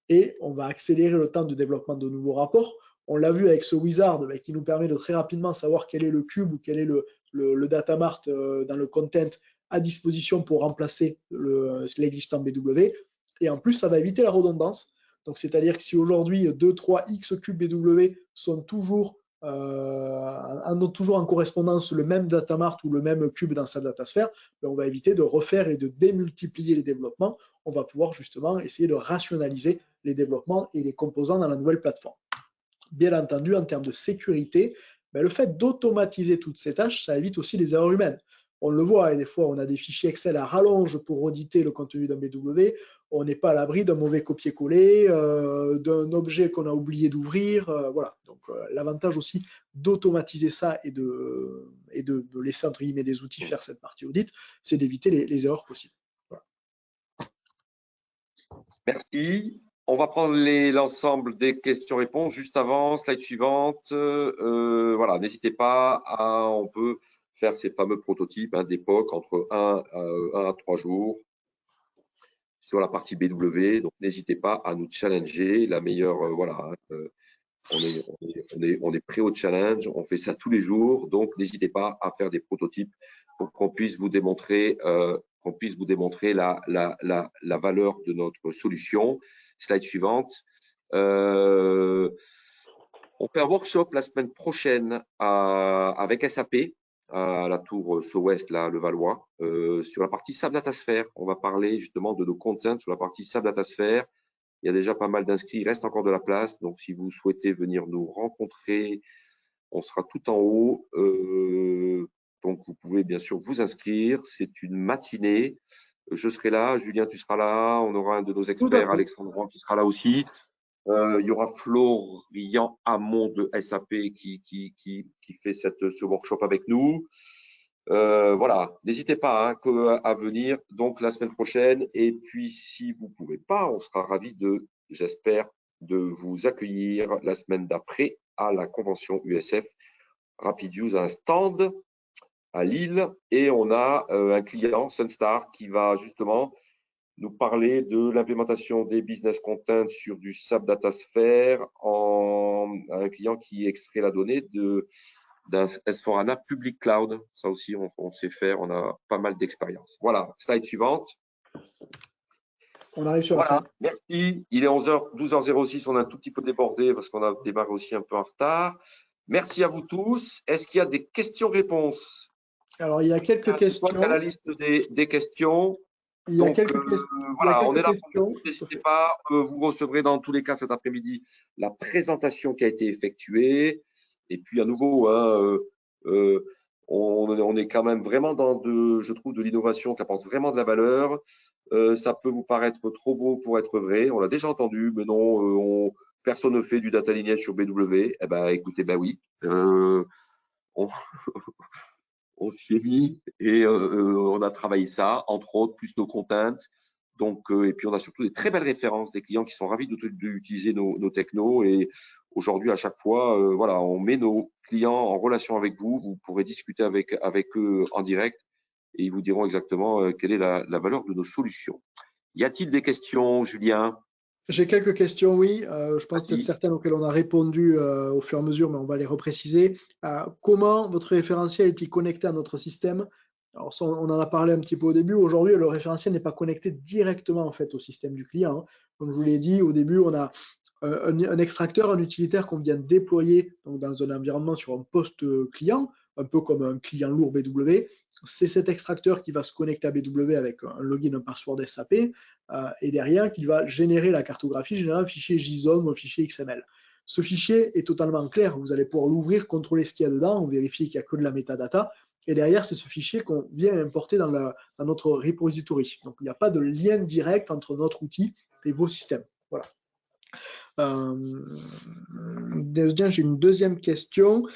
Et on va accélérer le temps de développement de nouveaux rapports. On l'a vu avec ce wizard qui nous permet de très rapidement savoir quel est le cube ou quel est le data mart dans le content à disposition pour remplacer l'existant BW. Et en plus, ça va éviter la redondance. Donc, c'est-à-dire que si aujourd'hui 2, 3 X cubes BW sont toujours en correspondance le même datamart ou le même cube dans sa datasphère, ben on va éviter de refaire et de démultiplier les développements. On va pouvoir justement essayer de rationaliser les développements et les composants dans la nouvelle plateforme. Bien entendu, en termes de sécurité, ben le fait d'automatiser toutes ces tâches, ça évite aussi les erreurs humaines. On le voit, et des fois, on a des fichiers Excel à rallonge pour auditer le contenu d'un BW. On n'est pas à l'abri d'un mauvais copier-coller, d'un objet qu'on a oublié d'ouvrir. Voilà. Donc, l'avantage aussi d'automatiser ça et de laisser, entre guillemets, des outils faire cette partie audit, c'est d'éviter les erreurs possibles. Voilà. Merci. On va prendre l'ensemble des questions-réponses juste avant. Slide suivante. Voilà, n'hésitez pas on peut faire ces fameux prototypes d'époque entre 1 à 3 jours sur la partie BW. Donc, n'hésitez pas à nous challenger. La meilleure, voilà, on est prêt au challenge. On fait ça tous les jours. Donc, n'hésitez pas à faire des prototypes pour qu'on puisse vous démontrer la valeur de notre solution. Slide suivante. On fait un workshop la semaine prochaine avec SAP à la tour SO-Ouest, là, le Valois, sur la partie SAP Datasphere. On va parler justement de nos contents sur la partie SAP Datasphere. Il y a déjà pas mal d'inscrits, il reste encore de la place. Donc, si vous souhaitez venir nous rencontrer, on sera tout en haut. Donc, vous pouvez bien sûr vous inscrire. C'est une matinée. Je serai là, Julien, tu seras là. On aura un de nos experts, Alexandre Roy, qui sera là aussi. Il y aura Florian Hamon de SAP qui fait ce workshop avec nous. Voilà, n'hésitez pas à venir donc la semaine prochaine. Et puis, si vous ne pouvez pas, on sera ravis j'espère, de vous accueillir la semaine d'après à la convention USF Rapid Use à un stand à Lille. Et on a un client, Sunstar, qui va justement nous parler de l'implémentation des business content sur du SAP Datasphere un client qui extrait la donnée d'un S4HANA Public Cloud. Ça aussi, on sait faire, on a pas mal d'expérience. Voilà, slide suivante. On arrive sur la fin. Merci. Il est 12h06, on a un tout petit peu débordé parce qu'on a démarré aussi un peu en retard. Merci à vous tous. Est-ce qu'il y a des questions-réponses? Alors, il y a quelques questions. C'est toi qui as la liste des questions. Il y a quelques questions. Voilà, on est là pour vous. N'hésitez pas. Vous recevrez dans tous les cas cet après-midi la présentation qui a été effectuée. Et puis à nouveau, on est quand même vraiment dans je trouve, de l'innovation qui apporte vraiment de la valeur. Ça peut vous paraître trop beau pour être vrai. On l'a déjà entendu, mais non, personne ne fait du data lineage sur BW. Eh ben, écoutez, ben oui. On s'y est mis et on a travaillé ça, entre autres, plus nos contents. Donc, et puis, on a surtout des très belles références des clients qui sont ravis d'utiliser nos technos. Et aujourd'hui, à chaque fois, voilà, on met nos clients en relation avec vous. Vous pourrez discuter avec eux en direct et ils vous diront exactement quelle est la valeur de nos solutions. Y a-t-il des questions, Julien? J'ai quelques questions, oui. Je pense peut-être certaines auxquelles on a répondu au fur et à mesure, mais on va les repréciser. Comment votre référentiel est-il connecté à notre système? Alors, ça, on en a parlé un petit peu au début. Aujourd'hui, le référentiel n'est pas connecté directement en fait au système du client. Comme je vous l'ai dit, au début, on a un extracteur, un utilitaire qu'on vient déployer donc, dans un environnement sur un poste client, un peu comme un client lourd BW. C'est cet extracteur qui va se connecter à BW avec un login, un password SAP, et derrière, qui va générer la cartographie, générer un fichier JSON ou un fichier XML. Ce fichier est totalement clair. Vous allez pouvoir l'ouvrir, contrôler ce qu'il y a dedans, vérifier qu'il n'y a que de la metadata. Et derrière, c'est ce fichier qu'on vient importer dans notre repository. Donc, il n'y a pas de lien direct entre notre outil et vos systèmes. Voilà. J'ai une deuxième question.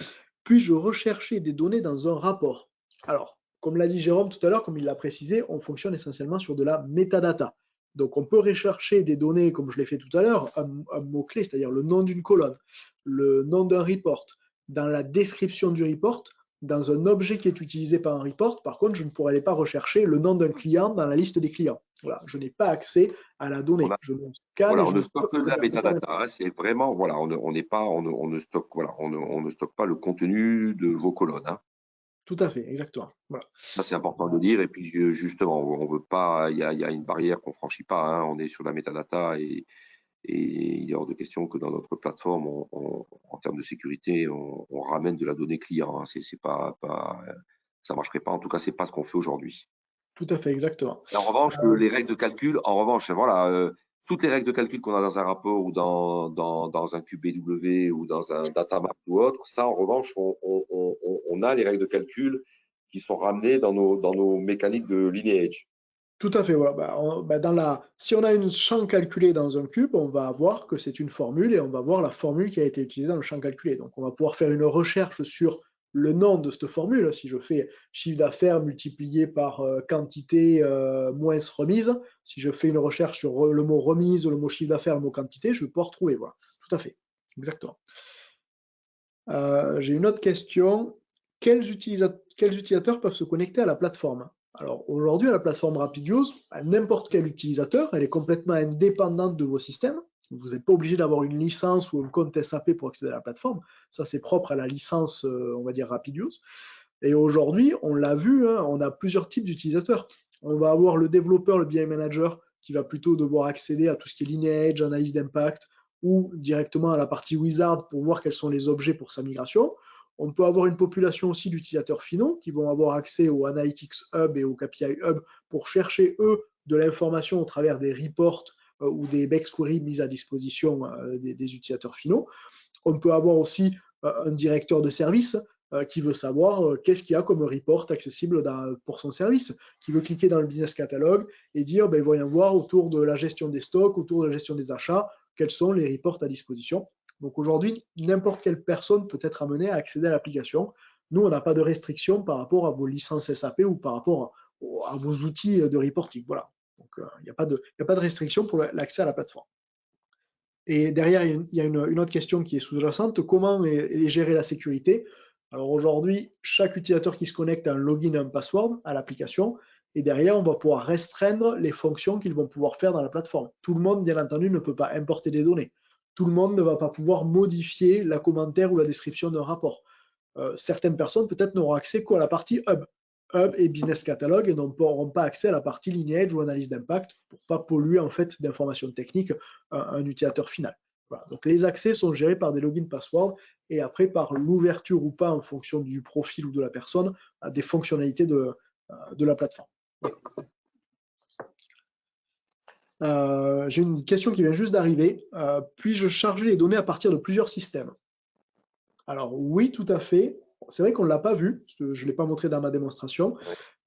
Puis-je rechercher des données dans un rapport? Alors, comme l'a dit Jérôme tout à l'heure, comme il l'a précisé, on fonctionne essentiellement sur de la metadata. Donc, on peut rechercher des données, comme je l'ai fait tout à l'heure, un mot-clé, c'est-à-dire le nom d'une colonne, le nom d'un report, dans la description du report, dans un objet qui est utilisé par un report. Par contre, je ne pourrais pas rechercher le nom d'un client dans la liste des clients. Voilà, je n'ai pas accès à la donnée. On ne stocke que de la metadata. C'est vraiment, voilà, on ne stocke pas le contenu de vos colonnes. Hein. Tout à fait, exactement. Voilà. Ça, c'est important de le dire. Et puis, justement, on veut pas, il y a une barrière qu'on franchit pas, hein. On est sur la metadata et il est hors de question que dans notre plateforme, en termes de sécurité, on ramène de la donnée client, hein. Ça marcherait pas. En tout cas, c'est pas ce qu'on fait aujourd'hui. Tout à fait, exactement. Et en revanche, les règles de calcul, en revanche, voilà, toutes les règles de calcul qu'on a dans un rapport ou dans un QBW ou dans un datamap ou autre, ça, en revanche, on a les règles de calcul qui sont ramenées dans nos mécaniques de lineage. Tout à fait, voilà. Si on a une champ calculé dans un cube, on va voir que c'est une formule et on va voir la formule qui a été utilisée dans le champ calculé. Donc, on va pouvoir faire une recherche sur le nom de cette formule. Si je fais chiffre d'affaires multiplié par quantité moins remise, si je fais une recherche sur le mot remise, le mot chiffre d'affaires, le mot quantité, je vais pouvoir trouver. Voilà, tout à fait, exactement. J'ai une autre question. Quels utilisateurs peuvent se connecter à la plateforme? Alors aujourd'hui, à la plateforme Rapidius, n'importe quel utilisateur, elle est complètement indépendante de vos systèmes. Vous n'êtes pas obligé d'avoir une licence ou un compte SAP pour accéder à la plateforme. Ça, c'est propre à la licence, on va dire, Rapidius. Et aujourd'hui, on l'a vu, hein, on a plusieurs types d'utilisateurs. On va avoir le développeur, le BI manager, qui va plutôt devoir accéder à tout ce qui est lineage, analyse d'impact, ou directement à la partie wizard pour voir quels sont les objets pour sa migration. On peut avoir une population aussi d'utilisateurs finaux qui vont avoir accès au Analytics Hub et au KPI Hub pour chercher, eux, de l'information au travers des reports ou des BEX-queries mises à disposition des utilisateurs finaux. On peut avoir aussi un directeur de service qui veut savoir qu'est-ce qu'il y a comme report accessible pour son service, qui veut cliquer dans le business catalogue et dire, voyons voir autour de la gestion des stocks, autour de la gestion des achats, quels sont les reports à disposition. Donc aujourd'hui, n'importe quelle personne peut être amenée à accéder à l'application. Nous, on n'a pas de restriction par rapport à vos licences SAP ou par rapport à vos outils de reporting. Voilà. Donc, il n'y a pas de restriction pour l'accès à la plateforme. Et derrière, il y a une autre question qui est sous-jacente. Comment est gérer la sécurité? Alors aujourd'hui, chaque utilisateur qui se connecte a un login et un password à l'application. Et derrière, on va pouvoir restreindre les fonctions qu'ils vont pouvoir faire dans la plateforme. Tout le monde, bien entendu, ne peut pas importer des données. Tout le monde ne va pas pouvoir modifier la commentaire ou la description d'un rapport. Certaines personnes, peut-être, n'auront accès qu'à la partie Hub. Hub et Business Catalog et n'auront pas accès à la partie lineage ou analyse d'impact pour ne pas polluer en fait d'informations techniques un utilisateur final. Voilà. Donc les accès sont gérés par des logins passwords et après par l'ouverture ou pas en fonction du profil ou de la personne à des fonctionnalités de la plateforme. J'ai une question qui vient juste d'arriver. Puis-je charger les données à partir de plusieurs systèmes? Alors oui, tout à fait. C'est vrai qu'on ne l'a pas vu, parce que je ne l'ai pas montré dans ma démonstration.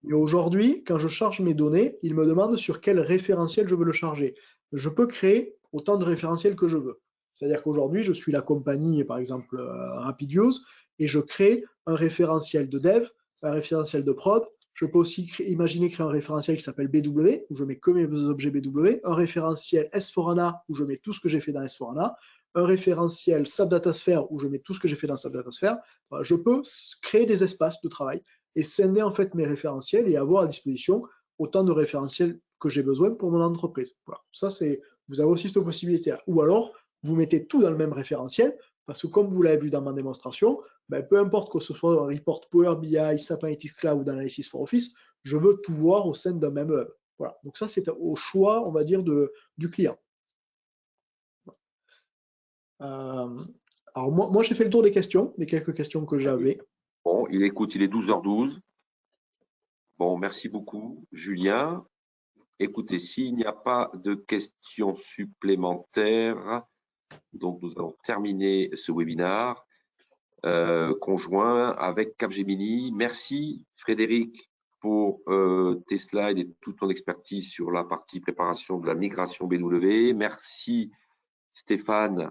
Mais aujourd'hui, quand je charge mes données, il me demande sur quel référentiel je veux le charger. Je peux créer autant de référentiels que je veux. C'est-à-dire qu'aujourd'hui, je suis la compagnie, par exemple, Rapidius, et je crée un référentiel de dev, un référentiel de prod. Je peux aussi imaginer créer un référentiel qui s'appelle BW, où je mets que mes objets BW, un référentiel S4HANA, où je mets tout ce que j'ai fait dans S4HANA, un référentiel SAP Datasphere, où je mets tout ce que j'ai fait dans SAP Datasphere. Je peux créer des espaces de travail et scinder en fait mes référentiels et avoir à disposition autant de référentiels que j'ai besoin pour mon entreprise. Voilà. Ça, vous avez aussi cette possibilité-là. Ou alors, vous mettez tout dans le même référentiel, parce que comme vous l'avez vu dans ma démonstration, peu importe que ce soit un report Power BI, SAP Analytics Cloud ou d'Analysis for Office, je veux tout voir au sein d'un même hub. Voilà. Donc ça, c'est au choix, on va dire, du client. Alors moi j'ai fait le tour des questions, des quelques questions que j'avais. Bon, il est 12h12. Bon, merci beaucoup, Julien. Écoutez, s'il n'y a pas de questions supplémentaires, donc nous allons terminer ce webinaire conjoint avec Capgemini. Merci Frédéric pour tes slides et toute ton expertise sur la partie préparation de la migration BW. Merci Stéphane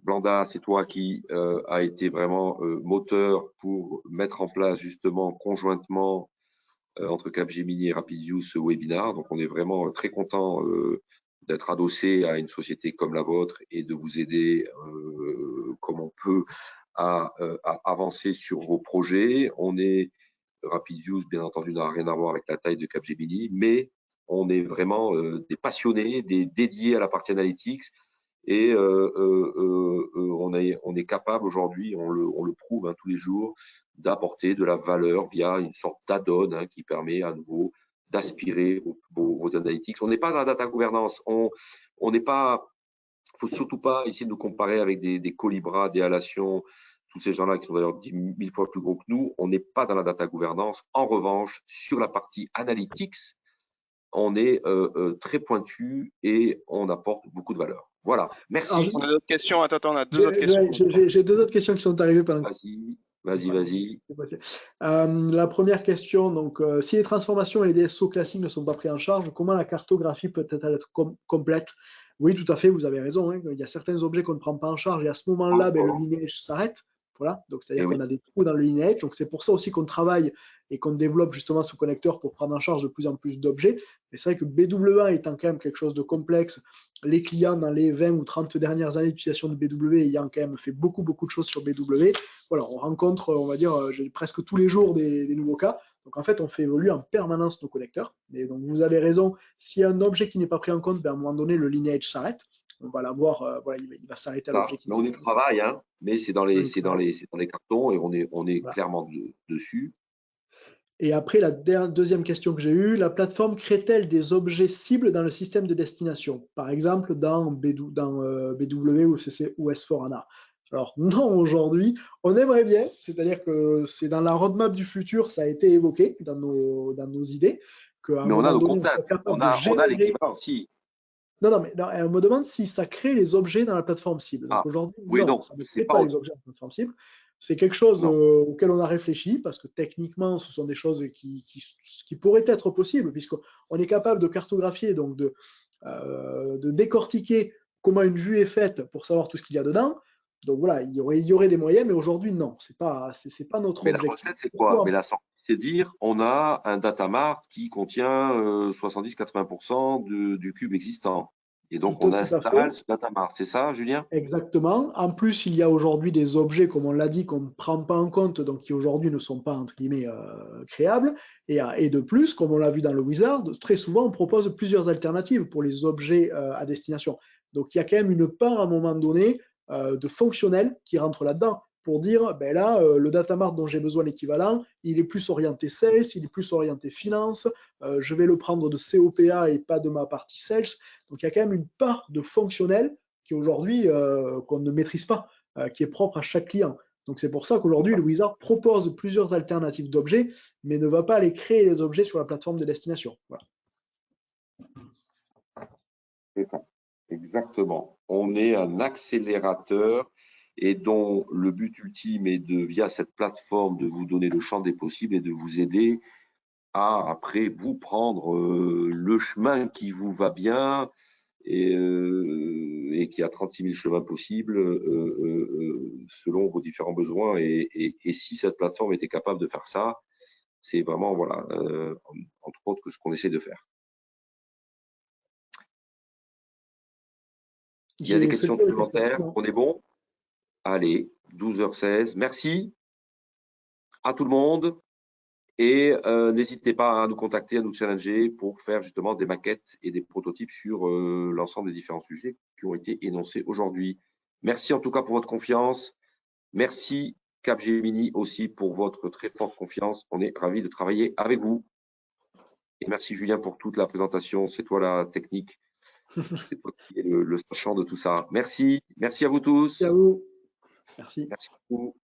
Blanda, c'est toi qui a été vraiment moteur pour mettre en place justement conjointement entre Capgemini et Rapidius ce webinaire. Donc, on est vraiment très content d'être adossé à une société comme la vôtre et de vous aider comme on peut à avancer sur vos projets. Rapidius, bien entendu, n'a rien à voir avec la taille de Capgemini, mais on est vraiment des passionnés, des dédiés à la partie analytics. Et on est capable aujourd'hui, on le prouve tous les jours, d'apporter de la valeur via une sorte d'add-on qui permet à nouveau d'aspirer vos analytics. On n'est pas dans la data gouvernance, on n'est pas, faut surtout pas essayer de nous comparer avec des Colibra, des Alation, tous ces gens-là qui sont d'ailleurs 10 000 fois plus gros que nous. On n'est pas dans la data gouvernance. En revanche, sur la partie analytics, on est très pointu et on apporte beaucoup de valeur. Voilà, merci. On a d'autres questions. Attends, on a deux autres questions. J'ai deux autres questions qui sont arrivées pendant. Vas-y. La première question, donc, si les transformations et les DSO classiques ne sont pas pris en charge, comment la cartographie peut-elle être complète? Oui, tout à fait, vous avez raison. Hein, il y a certains objets qu'on ne prend pas en charge et à ce moment-là, le lineage s'arrête. Voilà, donc c'est-à-dire qu'on a des trous dans le lineage. Donc c'est pour ça aussi qu'on travaille et qu'on développe justement ce connecteur pour prendre en charge de plus en plus d'objets. Et c'est vrai que BW1 étant quand même quelque chose de complexe, les clients dans les 20 ou 30 dernières années d'utilisation de BW ayant quand même fait beaucoup de choses sur BW, voilà, on rencontre, on va dire, presque tous les jours des nouveaux cas. Donc en fait, on fait évoluer en permanence nos connecteurs. Et donc vous avez raison, s'il y a un objet qui n'est pas pris en compte, à un moment donné, le lineage s'arrête. On va l'avoir, voilà, il va s'arrêter à l'objet. Mais on y travaille, hein, mais c'est dans les cartons et on est voilà. clairement dessus. Et après, la deuxième question que j'ai eue, la plateforme crée-t-elle des objets cibles dans le système de destination? Par exemple, dans BW ou CC ou S4HANA. Alors non, aujourd'hui, on aimerait bien, c'est-à-dire que c'est dans la roadmap du futur, ça a été évoqué dans nos idées. Mais on a nos contacts, on a l'équivalent aussi. Non, mais elle me demande si ça crée les objets dans la plateforme cible. Donc aujourd'hui, non, ça ne crée pas les objets dans la plateforme cible. C'est quelque chose auquel on a réfléchi parce que techniquement, ce sont des choses qui pourraient être possibles puisqu'on est capable de cartographier, donc de décortiquer comment une vue est faite pour savoir tout ce qu'il y a dedans. Donc voilà, il y aurait des moyens, mais aujourd'hui, non, c'est pas notre objectif. La recette, c'est quoi? Mais la sortie, c'est dire on a un data mart qui contient 70-80% du cube existant. Et donc, on installe ce data mart. C'est ça, Julien? Exactement. En plus, il y a aujourd'hui des objets, comme on l'a dit, qu'on ne prend pas en compte, donc qui aujourd'hui ne sont pas, entre guillemets, créables. Et de plus, comme on l'a vu dans le Wizard, très souvent, on propose plusieurs alternatives pour les objets à destination. Donc, il y a quand même une part, à un moment donné, de fonctionnel qui rentre là-dedans pour dire, ben là, le data mart dont j'ai besoin l'équivalent, il est plus orienté sales, il est plus orienté finance, je vais le prendre de COPA et pas de ma partie sales. Donc, il y a quand même une part de fonctionnel qui aujourd'hui, qu'on ne maîtrise pas, qui est propre à chaque client. Donc, c'est pour ça qu'aujourd'hui, le Wizard propose plusieurs alternatives d'objets, mais ne va pas aller créer les objets sur la plateforme de destination. Voilà. C'est ça. Exactement. On est un accélérateur et dont le but ultime est de, via cette plateforme, de vous donner le champ des possibles et de vous aider à, après, vous prendre le chemin qui vous va bien et qui a 36 000 chemins possibles selon vos différents besoins. Et si cette plateforme était capable de faire ça, c'est vraiment, voilà, entre autres, ce qu'on essaie de faire. Il y a des questions supplémentaires. On est bon? Allez, 12h16. Merci à tout le monde. Et n'hésitez pas à nous contacter, à nous challenger pour faire justement des maquettes et des prototypes sur l'ensemble des différents sujets qui ont été énoncés aujourd'hui. Merci en tout cas pour votre confiance. Merci Capgemini aussi pour votre très forte confiance. On est ravis de travailler avec vous. Et merci Julien pour toute la présentation. C'est toi la technique. C'est toi qui es le sachant de tout ça. Merci. Merci à vous tous. Merci à vous. Merci. Merci beaucoup.